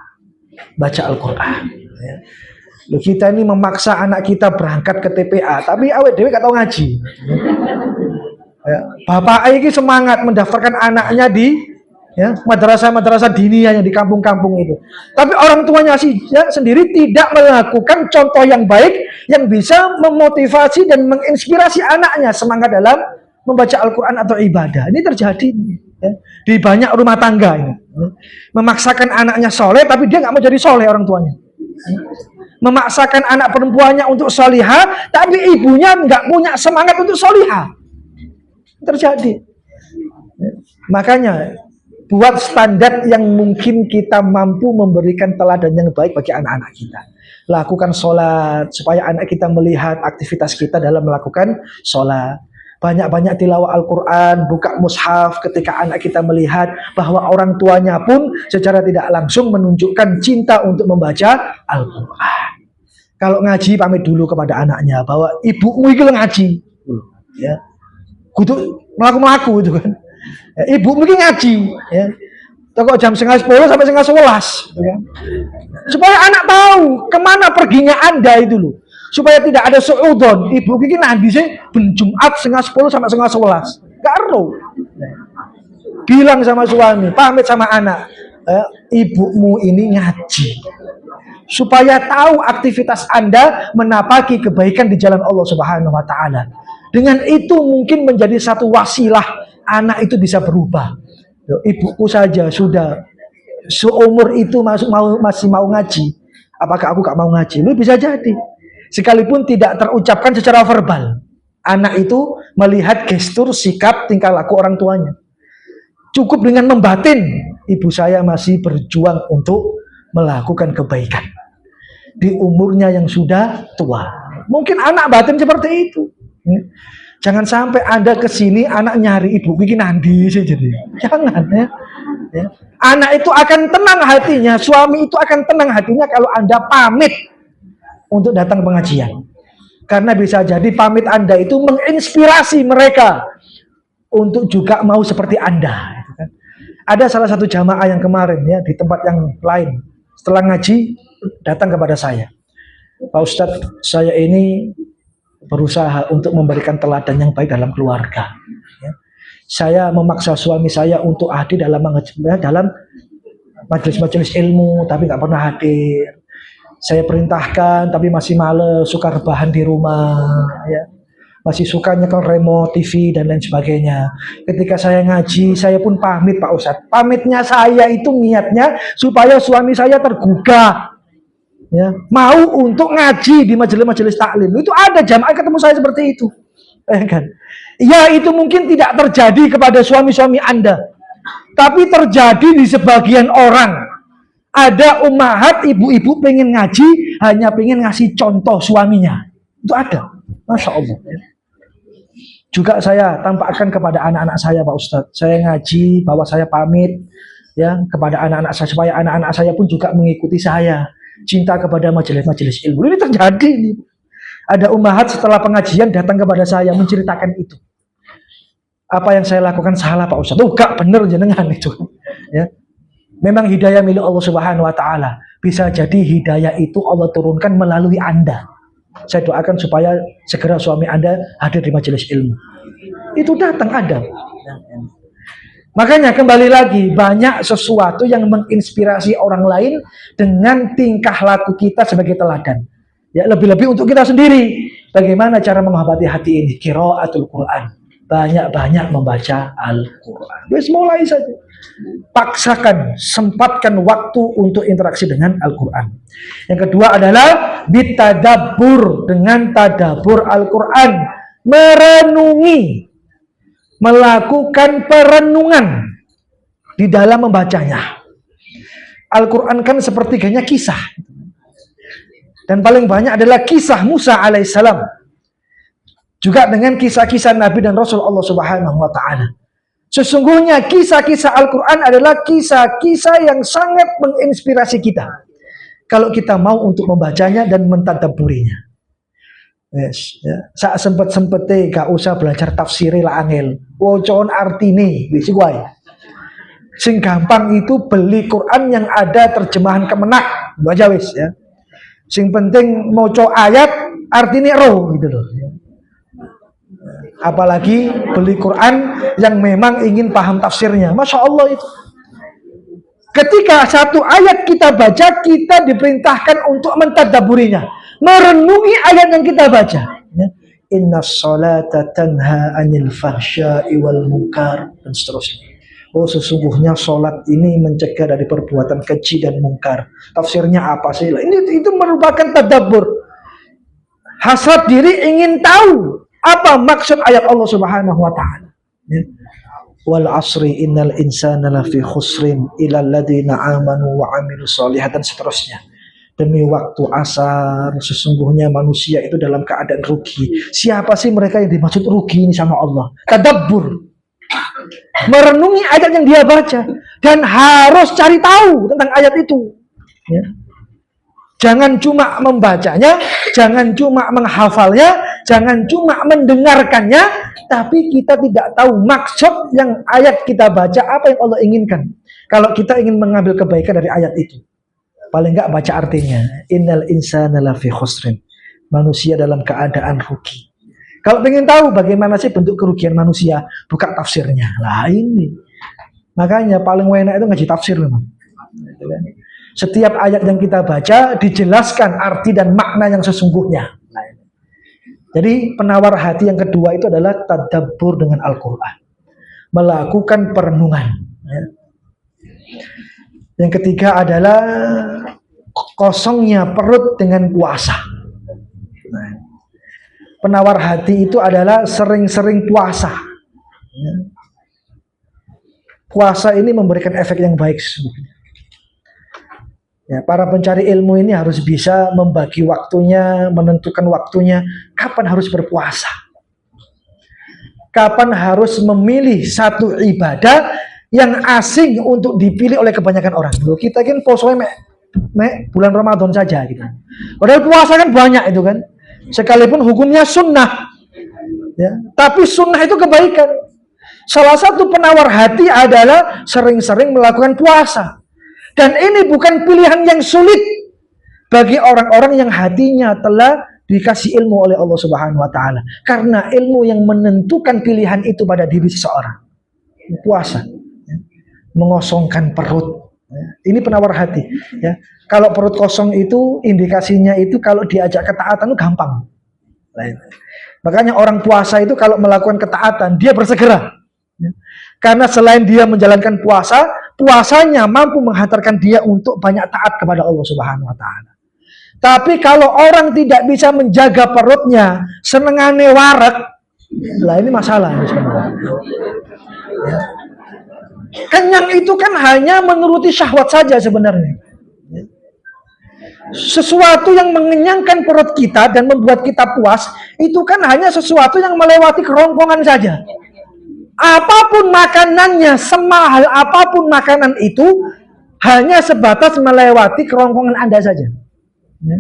Baca Al-Quran. Ya. Loh, kita ini memaksa anak kita berangkat ke TPA, tapi awet dewe gak tahu ngaji. Ya. Bapak ini semangat mendaftarkan anaknya di ya, madrasah-madrasah diniyah yang di kampung-kampung itu. Tapi orang tuanya sendiri tidak melakukan contoh yang baik yang bisa memotivasi dan menginspirasi anaknya semangat dalam membaca Al-Quran atau ibadah. Ini terjadi ya, di banyak rumah tangga ini. Memaksakan anaknya soleh, tapi dia nggak mau jadi soleh orang tuanya. Memaksakan anak perempuannya untuk solihah, tapi ibunya nggak punya semangat untuk solihah. Terjadi. Makanya buat standar yang mungkin kita mampu memberikan teladan yang baik bagi anak-anak kita. Lakukan sholat supaya anak kita melihat aktivitas kita dalam melakukan sholat. Banyak-banyak tilawah Al-Quran, buka mushaf ketika anak kita melihat bahwa orang tuanya pun secara tidak langsung menunjukkan cinta untuk membaca Al-Quran. Kalau ngaji, pamit dulu kepada anaknya bahwa ibumu itu ngaji. Ya. Kudu melaku-melaku itu kan. Ya, ibu mungkin ngaji, ya. Kok jam 9:30 sampai 10:30, gitu kan? Supaya anak tahu kemana perginya Anda itu loh. Supaya tidak ada suudon. Ibu mungkin nanti sih ben Jumat 10:30 sampai 10:30. Gak perlu. Ya. Bilang sama suami, pamit sama anak, ya, ibumu ini ngaji. Supaya tahu aktivitas Anda menapaki kebaikan di jalan Allah Subhanahu wa taala. Dengan itu mungkin menjadi satu wasilah anak itu bisa berubah. Ibuku saja sudah seumur itu masih mau ngaji. Apakah aku gak mau ngaji? Lu bisa jadi. Sekalipun tidak terucapkan secara verbal. Anak itu melihat gestur, sikap, tingkah laku orang tuanya. Cukup dengan membatin. Ibu saya masih berjuang untuk melakukan kebaikan. Di umurnya yang sudah tua. Mungkin anak batin seperti itu. Jangan sampai Anda kesini anak nyari ibu bikin nanti sih jadi. Jangan ya. Ya. Anak itu akan tenang hatinya, suami itu akan tenang hatinya kalau Anda pamit untuk datang pengajian. Karena bisa jadi pamit Anda itu menginspirasi mereka untuk juga mau seperti Anda. Ada salah satu jamaah yang kemarin ya di tempat yang lain setelah ngaji datang kepada saya. Pak Ustadz, saya ini berusaha untuk memberikan teladan yang baik dalam keluarga. Ya. Saya memaksa suami saya untuk hadir dalam majelis-majelis ilmu, tapi nggak pernah hadir. Saya perintahkan, tapi masih males, suka rebahan di rumah, ya. Masih suka nyekel remote TV dan lain sebagainya. Ketika saya ngaji, saya pun pamit Pak Ustadz. Pamitnya saya itu niatnya supaya suami saya tergugah. Ya, mau untuk ngaji di majelis-majelis taklim. Itu ada jamaah ketemu saya seperti itu. Kan? Ya, itu mungkin tidak terjadi kepada suami-suami Anda. Tapi terjadi di sebagian orang. Ada ummahat, ibu-ibu pengen ngaji, hanya pengen ngasih contoh suaminya. Itu ada. Masya Allah. Juga saya tampakkan kepada anak-anak saya Pak Ustadz. Saya ngaji, bahwa saya pamit ya kepada anak-anak saya, supaya anak-anak saya pun juga mengikuti saya. Cinta kepada majelis-majelis ilmu. Ini terjadi nih. Ada ummahat setelah pengajian datang kepada saya menceritakan itu. Apa yang saya lakukan salah Pak Ustadz? Oh, gak bener jenengan itu. Ya. Memang hidayah milik Allah Subhanahu wa taala. Bisa jadi hidayah itu Allah turunkan melalui Anda. Saya doakan supaya segera suami Anda hadir di majelis ilmu. Itu datang ada. Makanya kembali lagi, banyak sesuatu yang menginspirasi orang lain dengan tingkah laku kita sebagai teladan. Ya, lebih-lebih untuk kita sendiri. Bagaimana cara mengobati hati ini? Qiraatul Quran. banyak-banyak membaca Al-Quran. Wes mulai saja. Paksakan, sempatkan waktu untuk interaksi dengan Al-Quran. Yang kedua adalah bitadabbur, dengan tadabbur Al-Quran, merenungi, melakukan perenungan di dalam membacanya. Al-Quran kan sepertiganya kisah, dan paling banyak adalah kisah Musa alaihissalam, juga dengan kisah-kisah Nabi dan Rasul Allah Subhanahu wa Ta'ala. Sesungguhnya kisah-kisah Al-Quran adalah kisah-kisah yang sangat menginspirasi kita kalau kita mau untuk membacanya dan mentadabburinya. Yes, ya. Saat sempet-sempete gak usah belajar tafsir lah angel. Wocon artine wis wae. Sing gampang itu beli Quran yang ada terjemahan Kemenak, baca wis ya. Sing penting maca ayat artine roh gitu loh. Apalagi beli Quran yang memang ingin paham tafsirnya. Masya Allah itu. Ketika satu ayat kita baca, kita diperintahkan untuk mentadabburinya, merenungi ayat yang kita baca. Inna sholata tanha anil fahsya'i wal munkar, dan seterusnya. Oh, sesungguhnya sholat ini mencegah dari perbuatan keji dan mungkar. Tafsirnya apa sih? Itu merupakan tadabbur. Hasrat diri ingin tahu apa maksud ayat Allah Subhanahu wa Ta'ala. Wal asri innal insana lafi khusrin illa alladziina amanu wa 'amilus sholihat, dan seterusnya. Demi waktu asar, sesungguhnya manusia itu dalam keadaan rugi. Siapa sih mereka yang dimaksud rugi ini sama Allah? Tadabbur, merenungi ayat yang dia baca, dan harus cari tahu tentang ayat itu ya. Jangan cuma membacanya, jangan cuma menghafalnya, jangan cuma mendengarkannya, tapi kita tidak tahu maksud yang ayat kita baca, apa yang Allah inginkan. Kalau kita ingin mengambil kebaikan dari ayat itu, paling enggak baca artinya. Innal insana lafi khusrin, manusia dalam keadaan rugi. Kalau ingin tahu bagaimana sih bentuk kerugian manusia, buka tafsirnya. Lah ini. Makanya paling enak itu ngaji tafsir memang. Setiap ayat yang kita baca dijelaskan arti dan makna yang sesungguhnya. Jadi penawar hati yang kedua itu adalah tadabbur dengan Al-Quran, melakukan perenungan. Yang ketiga adalah kosongnya perut dengan puasa. Penawar hati itu adalah sering-sering puasa. Puasa ini memberikan efek yang baik sesungguhnya. Ya, para pencari ilmu ini harus bisa membagi waktunya, menentukan waktunya, kapan harus berpuasa, kapan harus memilih satu ibadah yang asing untuk dipilih oleh kebanyakan orang. Loh, kita kan posonya bulan Ramadan saja gitu. Padahal puasa kan banyak itu kan, sekalipun hukumnya sunnah, ya, tapi sunnah itu kebaikan. Salah satu penawar hati adalah sering-sering melakukan puasa. Dan ini bukan pilihan yang sulit bagi orang-orang yang hatinya telah dikasih ilmu oleh Allah Subhanahu wa Ta'ala. Karena ilmu yang menentukan pilihan itu pada diri seseorang. Puasa, ya. Mengosongkan perut. Ya. Ini penawar hati. Ya. Kalau perut kosong itu indikasinya itu kalau diajak ketaatan itu gampang. Makanya orang puasa itu kalau melakukan ketaatan dia bersegera. Ya. Karena selain dia menjalankan puasa, puasanya mampu menghantarkan dia untuk banyak taat kepada Allah Subhanahu wa Ta'ala. Tapi kalau orang tidak bisa menjaga perutnya, senengane wareg, lah ini masalah sebenarnya. Ya. Kenyang itu kan hanya menuruti syahwat saja sebenarnya. Sesuatu yang mengenyangkan perut kita dan membuat kita puas, itu kan hanya sesuatu yang melewati kerongkongan saja. Apapun makanannya, semahal apapun makanan itu, hanya sebatas melewati kerongkongan Anda saja. Ya.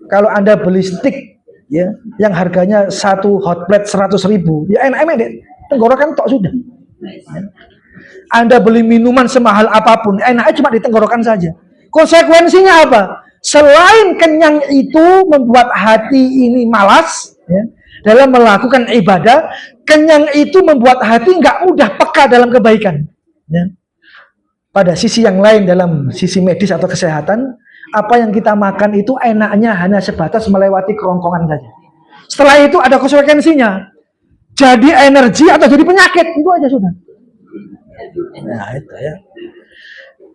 Kalau Anda beli steak, ya, yang harganya satu hot plate 100.000, ya enak-enak deh, tenggorokan tok sudah. Ya. Anda beli minuman semahal apapun, enaknya cuma di tenggorokan saja. Konsekuensinya apa? Selain kenyang itu membuat hati ini malas, ya, dalam melakukan ibadah, kenyang itu membuat hati nggak mudah peka dalam kebaikan. Ya. Pada sisi yang lain, dalam sisi medis atau kesehatan, apa yang kita makan itu enaknya hanya sebatas melewati kerongkongan saja. Setelah itu ada konsekuensinya. jadi energi atau jadi penyakit, itu aja sudah. Nah itu ya.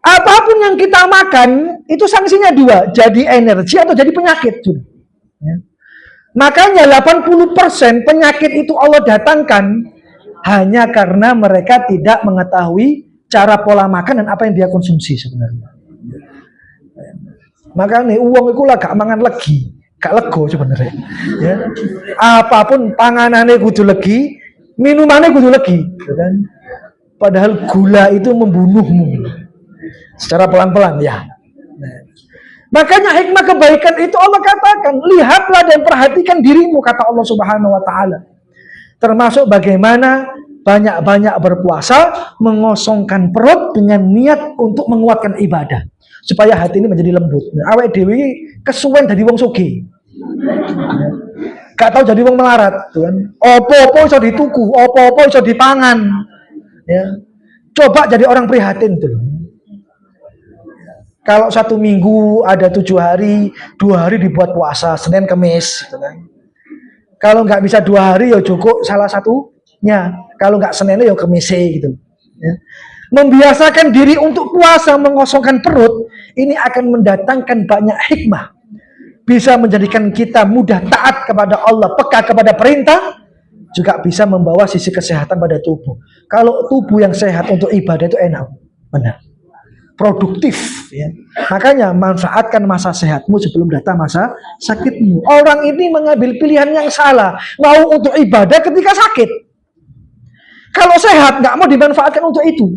Apapun yang kita makan itu sanksinya dua, jadi energi atau jadi penyakit sudah. Ya. Makanya 80% penyakit itu Allah datangkan hanya karena mereka tidak mengetahui cara pola makan dan apa yang dia konsumsi sebenarnya. Makanya uang itu lah gak mangan legi, gak lego sebenarnya. Ya. Apapun panganannya kudu legi, minumannya kudu legi, kan? Padahal gula itu membunuhmu secara pelan-pelan ya. Nah. Makanya hikmah kebaikan itu Allah katakan, lihatlah dan perhatikan dirimu, kata Allah Subhanahu wa taala. Termasuk bagaimana banyak-banyak berpuasa, mengosongkan perut dengan niat untuk menguatkan ibadah supaya hati ini menjadi lembut. Awake dhewe kesuwen dadi wong sugih. Gak tahu jadi wong melarat, kan? Opo-opo iso dituku, opo-opo iso dipangan. Ya. Coba jadi orang prihatin tuh. Kalau 1 minggu ada 7 hari, 2 hari dibuat puasa, Senin Kamis, gitu kan. Kalau nggak bisa 2 hari ya cukup salah satunya. Kalau nggak Seninnya ya Kamis gitu. Ya. Membiasakan diri untuk puasa, mengosongkan perut, ini akan mendatangkan banyak hikmah. Bisa menjadikan kita mudah taat kepada Allah, peka kepada perintah, juga bisa membawa sisi kesehatan pada tubuh. Kalau tubuh yang sehat untuk ibadah itu enak, benar, produktif. Ya. Makanya manfaatkan masa sehatmu sebelum datang masa sakitmu. Orang ini mengambil pilihan yang salah, mau untuk ibadah ketika sakit. Kalau sehat nggak mau dimanfaatkan untuk itu.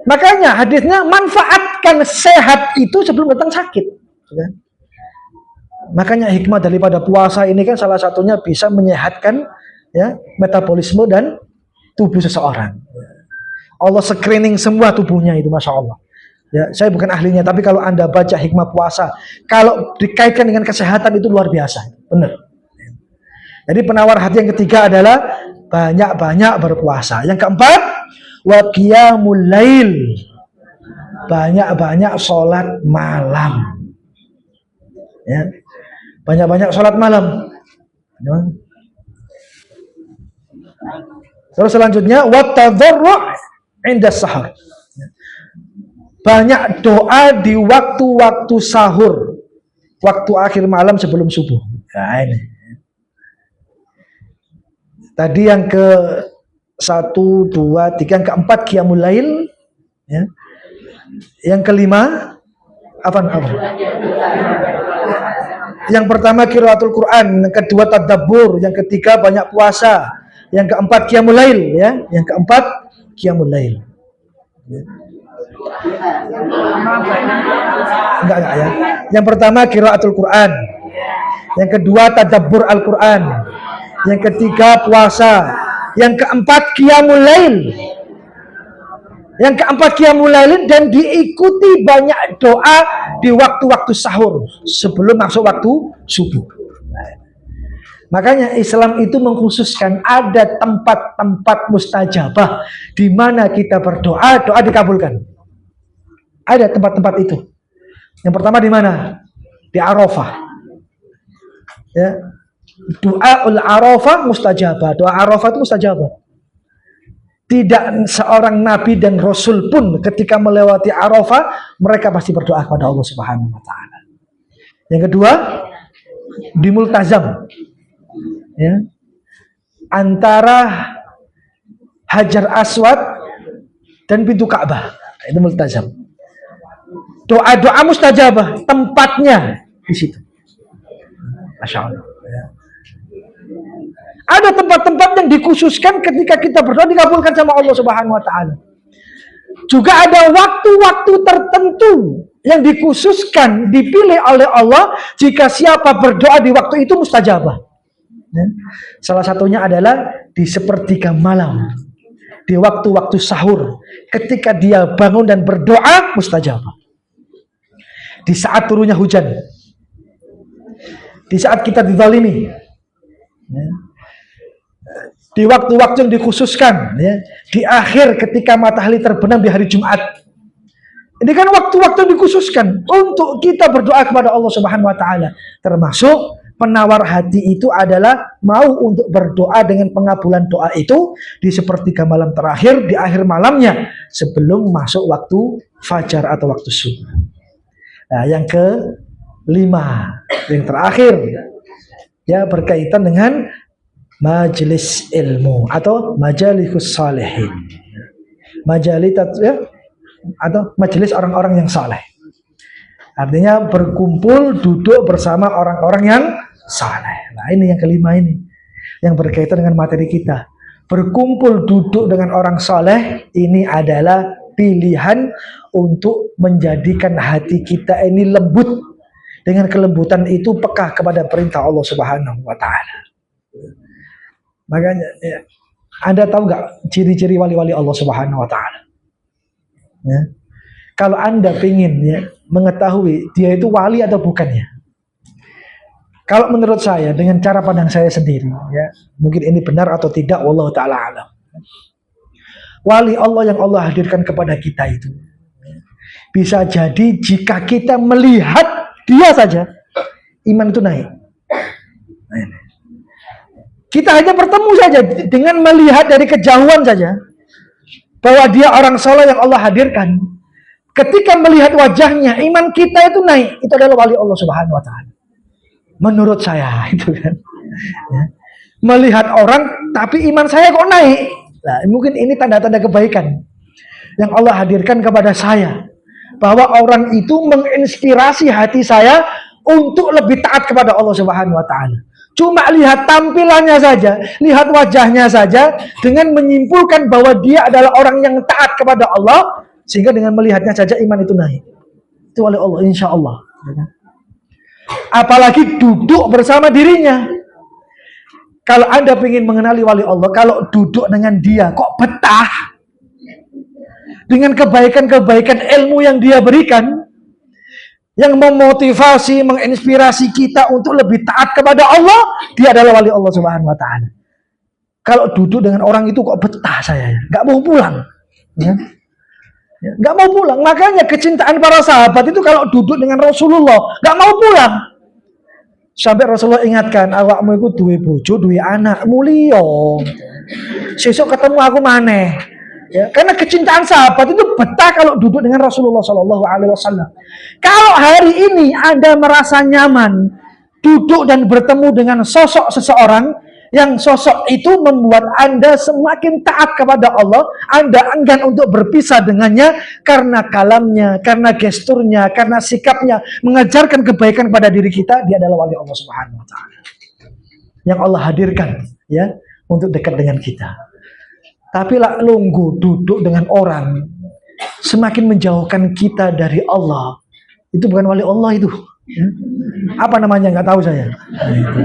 Makanya hadisnya manfaatkan sehat itu sebelum datang sakit. Ya. Makanya hikmah daripada puasa ini kan salah satunya bisa menyehatkan ya metabolisme dan tubuh seseorang. Allah screening semua tubuhnya itu, masya Allah. Ya, saya bukan ahlinya, tapi kalau Anda baca hikmah puasa, kalau dikaitkan dengan kesehatan itu luar biasa, benar. Jadi penawar hati yang ketiga adalah banyak-banyak berpuasa. Yang keempat, wa qiyamul lail, banyak-banyak sholat malam. Ya, banyak-banyak sholat malam. Ya. Terus selanjutnya, wa tadarru' inda sahur. Banyak doa di waktu-waktu sahur, waktu akhir malam sebelum subuh. Nah, ini. Tadi yang ke 1, 2, 3, yang keempat qiyamul lail, ya. Yang kelima apa? Yang pertama qiraatul Quran, yang kedua tadabbur, yang ketiga banyak puasa, yang keempat qiyamul lail, ya. Yang keempat qiyamul lail. Ya. Enggak ya. Yang pertama qiraatul Quran. Yang kedua tadabbur Al-Quran. Yang ketiga puasa. Yang keempat qiyamul lail. Yang keempat qiyamul lail dan diikuti banyak doa di waktu-waktu sahur sebelum masuk waktu subuh. Makanya Islam itu mengkhususkan ada tempat-tempat mustajabah di mana kita berdoa, doa dikabulkan. Ada tempat-tempat itu. Yang pertama di mana? Di Arafah. Ya. Doaul Arafah mustajabah. Doa Arafah itu mustajabah. Tidak seorang nabi dan rasul pun ketika melewati Arafah mereka pasti berdoa kepada Allah Subhanahu wa taala. Yang kedua, di Multazam. Ya. Antara Hajar Aswad dan pintu Ka'bah. Itu Multazam. Doa-doa mustajabah tempatnya di situ. Masya Allah. Ya. Ada tempat-tempat yang dikhususkan ketika kita berdoa dikabulkan sama Allah Subhanahu wa taala. Juga ada waktu-waktu tertentu yang dikhususkan dipilih oleh Allah jika siapa berdoa di waktu itu mustajabah. Ya. Salah satunya adalah di sepertiga malam, di waktu-waktu sahur, ketika dia bangun dan berdoa mustajabah. Di saat turunnya hujan, di saat kita dizalimi, ya. Di waktu-waktu yang dikhususkan, ya. Di akhir ketika matahari terbenam di hari Jumat. Ini kan waktu-waktu yang dikhususkan untuk kita berdoa kepada Allah Subhanahu wa taala, termasuk penawar hati itu adalah mau untuk berdoa dengan pengabulan doa itu di sepertiga malam terakhir, di akhir malamnya, sebelum masuk waktu fajar atau waktu subuh. Nah, yang kelima, yang terakhir, ya, berkaitan dengan majelis ilmu atau majalisus salihin, majalis, ya, atau majelis orang-orang yang saleh. Artinya berkumpul duduk bersama orang-orang yang saleh. Nah, ini yang kelima ini yang berkaitan dengan materi kita. Berkumpul duduk dengan orang saleh ini adalah pilihan untuk menjadikan hati kita ini lembut. Dengan kelembutan itu peka kepada perintah Allah Subhanahu wa taala. Makanya, ya, Anda tahu nggak ciri-ciri wali-wali Allah Subhanahu wa taala? Ya. Kalau Anda ingin, ya, mengetahui dia itu wali atau bukannya, kalau menurut saya dengan cara pandang saya sendiri, ya, mungkin ini benar atau tidak, wallahu taala alam. Wali Allah yang Allah hadirkan kepada kita itu bisa jadi jika kita melihat dia saja, iman itu naik. Kita hanya bertemu saja dengan melihat dari kejauhan saja bahwa dia orang saleh yang Allah hadirkan. Ketika melihat wajahnya, iman kita itu naik. Itu adalah wali Allah Subhanahu wa taala. Menurut saya itu kan. Ya. Melihat orang tapi iman saya kok naik. Nah, mungkin ini tanda-tanda kebaikan yang Allah hadirkan kepada saya. Bahwa orang itu menginspirasi hati saya untuk lebih taat kepada Allah Subhanahu wa taala. Cuma lihat tampilannya saja, lihat wajahnya saja dengan menyimpulkan bahwa dia adalah orang yang taat kepada Allah. Sehingga dengan melihatnya saja iman itu naik. Itu oleh Allah, insya Allah. Apalagi duduk bersama dirinya. Kalau Anda ingin mengenali wali Allah, kalau duduk dengan dia, kok betah? Dengan kebaikan-kebaikan ilmu yang dia berikan, yang memotivasi, menginspirasi kita untuk lebih taat kepada Allah, dia adalah wali Allah Subhanahu wa taala. Kalau duduk dengan orang itu kok betah saya, nggak mau pulang. Ya. Gak mau pulang. Makanya kecintaan para sahabat itu kalau duduk dengan Rasulullah gak mau pulang. Sampai Rasulullah ingatkan, awakmu itu duwe bojo, duwe anak, mulio. Sesuk ketemu aku maneh. Ya, karena kecintaan sahabat itu betah kalau duduk dengan Rasulullah SAW. Kalau hari ini Anda merasa nyaman duduk dan bertemu dengan sosok seseorang, yang sosok itu membuat Anda semakin taat kepada Allah, Anda enggan untuk berpisah dengannya karena kalamnya, karena gesturnya, karena sikapnya mengajarkan kebaikan pada diri kita, dia adalah wali Allah Subhanahu wa taala. Yang Allah hadirkan, ya, untuk dekat dengan kita. Tapi lah lunggu duduk dengan orang semakin menjauhkan kita dari Allah. Itu bukan wali Allah itu. Ya. Apa namanya nggak tahu saya. Nah, itu.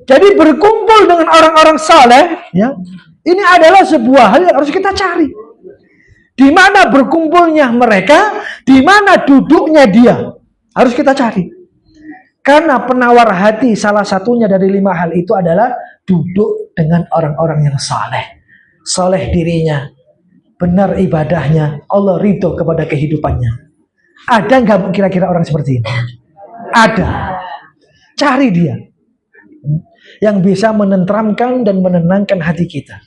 Jadi berkumpul dengan orang-orang saleh, ya, ini adalah sebuah hal yang harus kita cari. Di mana berkumpulnya mereka, di mana duduknya dia, harus kita cari. Karena penawar hati salah satunya dari 5 hal itu adalah duduk dengan orang-orang yang saleh, saleh dirinya, benar ibadahnya, Allah ridho kepada kehidupannya. Ada nggak kira-kira orang seperti ini? Ada. Cari dia. Yang bisa menenteramkan dan menenangkan hati kita.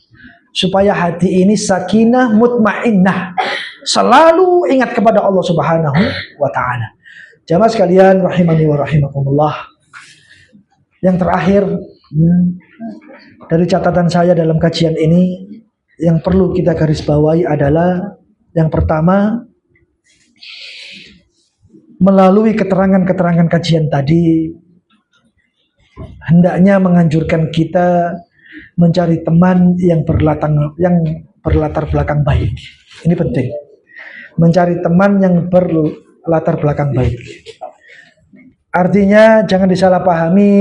Supaya hati ini sakinah mutmainnah. Selalu ingat kepada Allah Subhanahu wa ta'ala. Jamaah sekalian, rahimani wa rahimakumullah. Yang terakhir, dari catatan saya dalam kajian ini, yang perlu kita garis bawahi adalah, yang pertama, melalui keterangan-keterangan kajian tadi, hendaknya menganjurkan kita mencari teman yang berlatar belakang baik. Ini penting. Mencari teman yang berlatar belakang baik. Artinya jangan disalahpahami,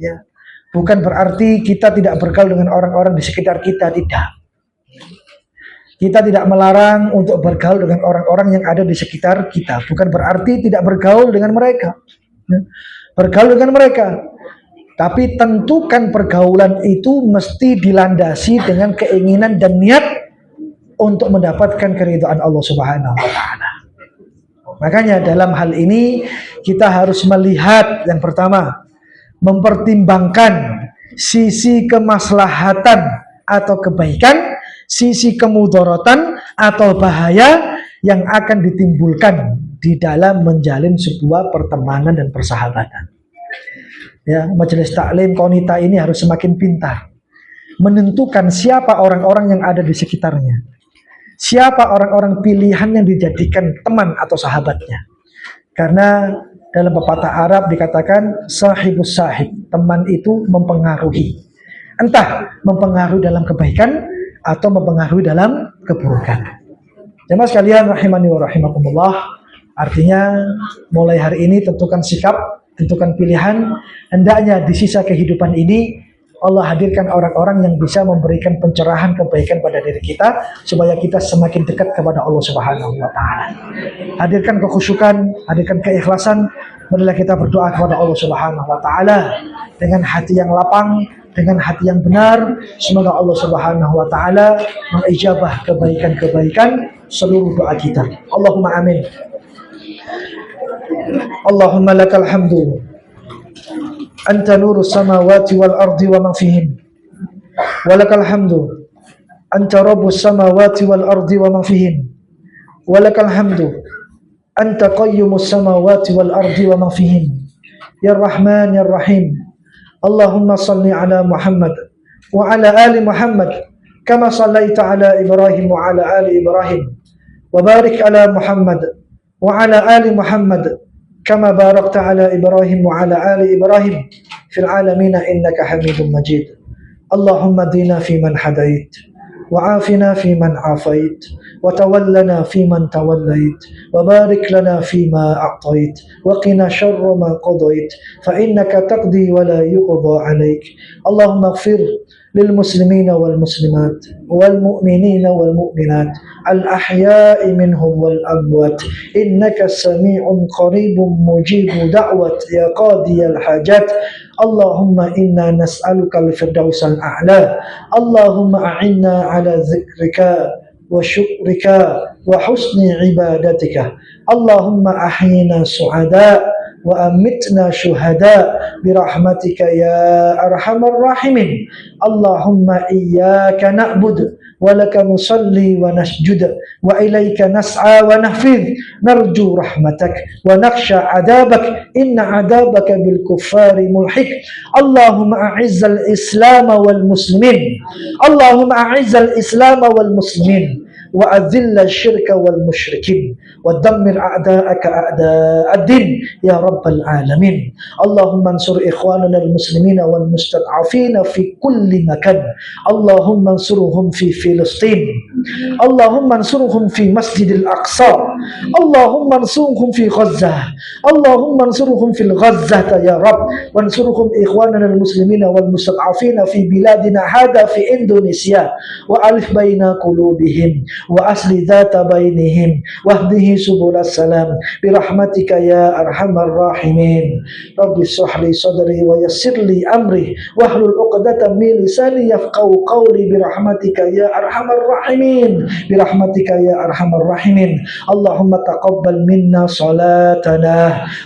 ya. Bukan berarti kita tidak bergaul dengan orang-orang di sekitar kita, tidak. Kita tidak melarang untuk bergaul dengan orang-orang yang ada di sekitar kita. Bukan berarti tidak bergaul dengan mereka. Ya. Bergaul dengan mereka. Tapi tentukan pergaulan itu mesti dilandasi dengan keinginan dan niat untuk mendapatkan keridhaan Allah Subhanahu wa ta'ala. Makanya dalam hal ini kita harus melihat yang pertama, mempertimbangkan sisi kemaslahatan atau kebaikan, sisi kemudaratan atau bahaya yang akan ditimbulkan di dalam menjalin sebuah pertemanan dan persahabatan. Ya, majelis taklim Qonita ini harus semakin pintar menentukan siapa orang-orang yang ada di sekitarnya, siapa orang-orang pilihan yang dijadikan teman atau sahabatnya. Karena dalam pepatah Arab dikatakan sahibus sahib, teman itu mempengaruhi, entah mempengaruhi dalam kebaikan atau mempengaruhi dalam keburukan. Jemaah sekalian rahimani wa rahimakumullah, artinya mulai hari ini tentukan sikap, tentukan pilihan. Hendaknya di sisa kehidupan ini Allah hadirkan orang-orang yang bisa memberikan pencerahan kebaikan pada diri kita supaya kita semakin dekat kepada Allah Subhanahu wa taala. Hadirkan kekhusyukan, hadirkan keikhlasan. Marilah kita berdoa kepada Allah Subhanahu wa taala dengan hati yang lapang, dengan hati yang benar. Semoga Allah Subhanahu wa taala mengijabah kebaikan-kebaikan seluruh doa kita. Allahumma amin. Allahumma lakal hamdu anta nurus samawati wal ardi wa man fihin, walakal hamdu anta rabbus samawati wal ardi wa man fihin, walakal hamdu anta qayyumus samawati wal ardi wa man fihin, ya rahman ya rahim. Allahumma salli ala Muhammad wa ala ali Muhammad kama sallaita ala Ibrahim wa ala ali Ibrahim, wa barik ala Muhammad wa ala ali Muhammad كما باركت على إبراهيم وعلى آل إبراهيم في العالمين إنك حميد مجيد. اللهم اهدنا فيمن هديت وعافنا فيمن عافيت وتولنا فيمن توليت وبارك لنا فيما أعطيت وقنا شر ما قضيت فإنك تقضي ولا يقضى عليك. اللهم اغفر للمسلمين والمسلمات والمؤمنين والمؤمنات الأحياء منهم والأموات إنك سميع قريب مجيب دعوة يا قاضي الحاجات. اللهم إنا نسألك الفردوس الأعلى. اللهم أعنا على ذكرك وشكرك وحسن عبادتك. اللهم أحينا سعداء وأمتنا شهداء برحمتك يا أرحم الراحمين. اللهم إياك نعبد ولك نصلي ونسجد وإليك نسعى ونحفظ نرجو رحمتك ونخشى عذابك إن عذابك بالكفار ملحق. اللهم أعز الإسلام والمسلمين. اللهم أعز الإسلام والمسلمين وأذل الشرك والمشركين ودمر أعداءك أعداء الدين يا رب العالمين. اللهم انصر إخواننا المسلمين والمستضعفين في كل مكان. اللهم انصرهم في فلسطين. اللهم انصرهم في مسجد الأقصى. اللهم انصرهم في غزة. اللهم انصرهم في الغزة يا رب. وانصرهم إخواننا المسلمين والمستضعفين في بلادنا هذا في إندونيسيا وألف بين قلوبهم وأصل ذات بينهم واهده سبل السلام برحمتك يا أرحم الراحمين. رب اشرح لي صدري ويسر لي أمري واحلل عقدة من لساني يفقهوا قولي برحمتك يا أرحم الراحمين. برحمتك يا أرحم الراحمين. اللهم تقبل منا صلاتنا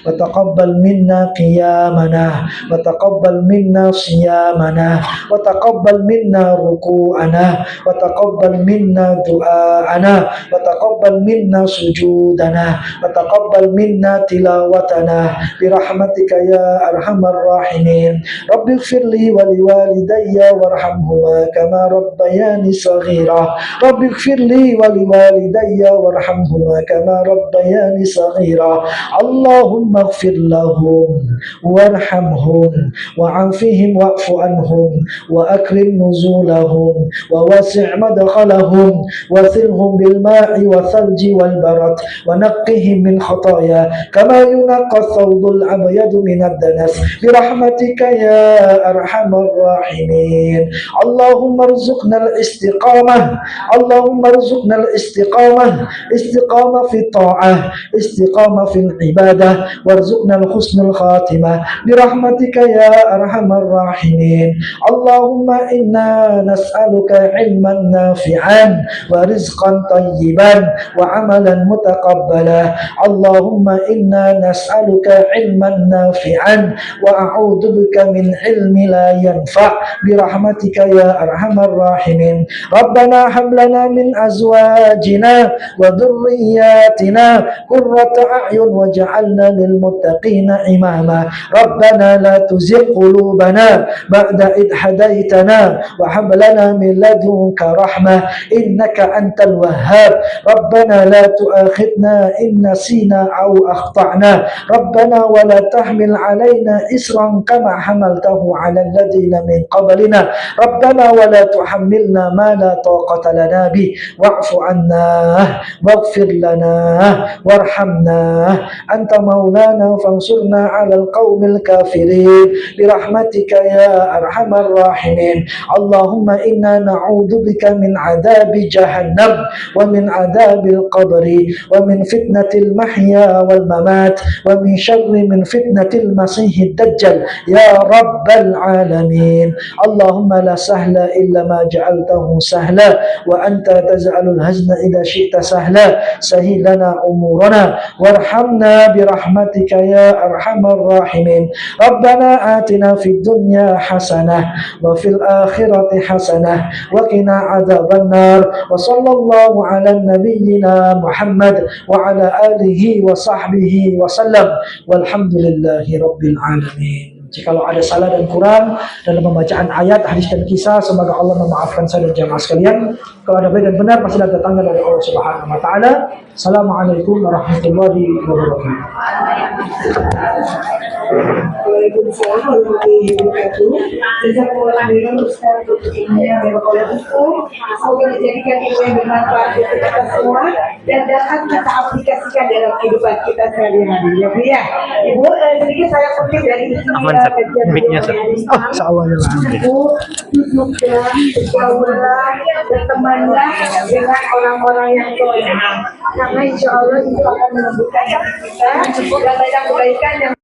وتقبل منا قيامنا وتقبل منا صيامنا وتقبل منا ركوعنا وتقبل منا دعاءنا وتقبل منا سجودنا وتقبل منا تلاوتنا برحمتك يا أرحم الراحمين. رب اغفر لي ولوالدي وارحمهما كما ربياني صغيرا. رب اغفر لي ولوالدي وارحمهما كما ربياني صغيرا. اللهم اغفر لهم وارحمهم وعافهم واعف عنهم وأكرم نزولهم ووسع مدخلهم وثلهم بالماء والثلج والبرد ونقهم من خطايا كما ينقى الثوب الأبيض من الدنس برحمتك يا أرحم الراحمين. اللهم ارزقنا الاستقامة. اللهم ارزقنا الاستقامة. استقامة في الطاعة استقامة في العبادة وارزقنا الحسن الخاتمة برحمتك يا أرحم الراحمين. اللهم إنا نسألك علما نافعا ورزقا طيبا وعملا متقبلا. اللهم إنا نسألك علما نافعا وأعوذ بك من علم لا ينفع برحمتك يا أرحم الراحمين. ربنا هب لنا من أزواجنا وذرياتنا قرة أعين واجعلنا للمتقين إماما. ربنا لا تزغ قلوبنا بعد إذ هديتنا وهب لنا من لدنك رحمة إنك أنت الوهاب. ربنا لا تؤاخذنا إن نسينا أو أخطأنا. ربنا ولا تحمل علينا إصرا كما حملته على الذين من قبلنا. ربنا ولا تحملنا ما لا طاقة لنا به واعف عنا واغفر لنا وارحمنا أنت مولانا فانصرنا على القوم الكافرين برحمتك يا أرحم الراحمين. اللهم إنا نعوذ بك من عذاب جهنم ومن عذاب القبر ومن فتنة المحيا والممات ومن شر من فتنة المسيح الدجال يا رب العالمين. اللهم لا سهل إلا ما جعلته سهلا وأنت تجعل الحزن إذا شئت سهلا. سهل لنا أمورنا وارحمنا برحمتك يا أرحم الراحمين. ربنا آتنا في الدنيا حسنة وفي الآخرة حسنة وقنا عذاب النار. وصلى الله على نبينا محمد وعلى آله وصحبه وسلم والحمد لله رب العالمين. Jikalau ada salah dan kurang dalam pembacaan ayat, hadis dan kisah, semoga Allah memaafkan saya dan jamaah sekalian. Kalau ada baik dan benar pasti datangnya dari Allah Subhanahu wa taala. Assalamualaikum warahmatullahi wabarakatuh. Waalaikumsalam warahmatullahi wabarakatuh. Jazakumullah khairan Ustaz untuk ilmunya barakallahu fikum. Semoga dijadikan ilmu yang bermanfaat untuk kita semua dan dapat kita aplikasikan dalam kehidupan kita sehari-hari. Ya Bu ya. Ibu, sedikit saya kutip dari kajian Insyaallah. Ibu duduklah, bergaulah, bertemanlah dengan orang-orang yang soleh. Karena insya Allah itu akan menumbuhkan kita dan banyak kebaikan yang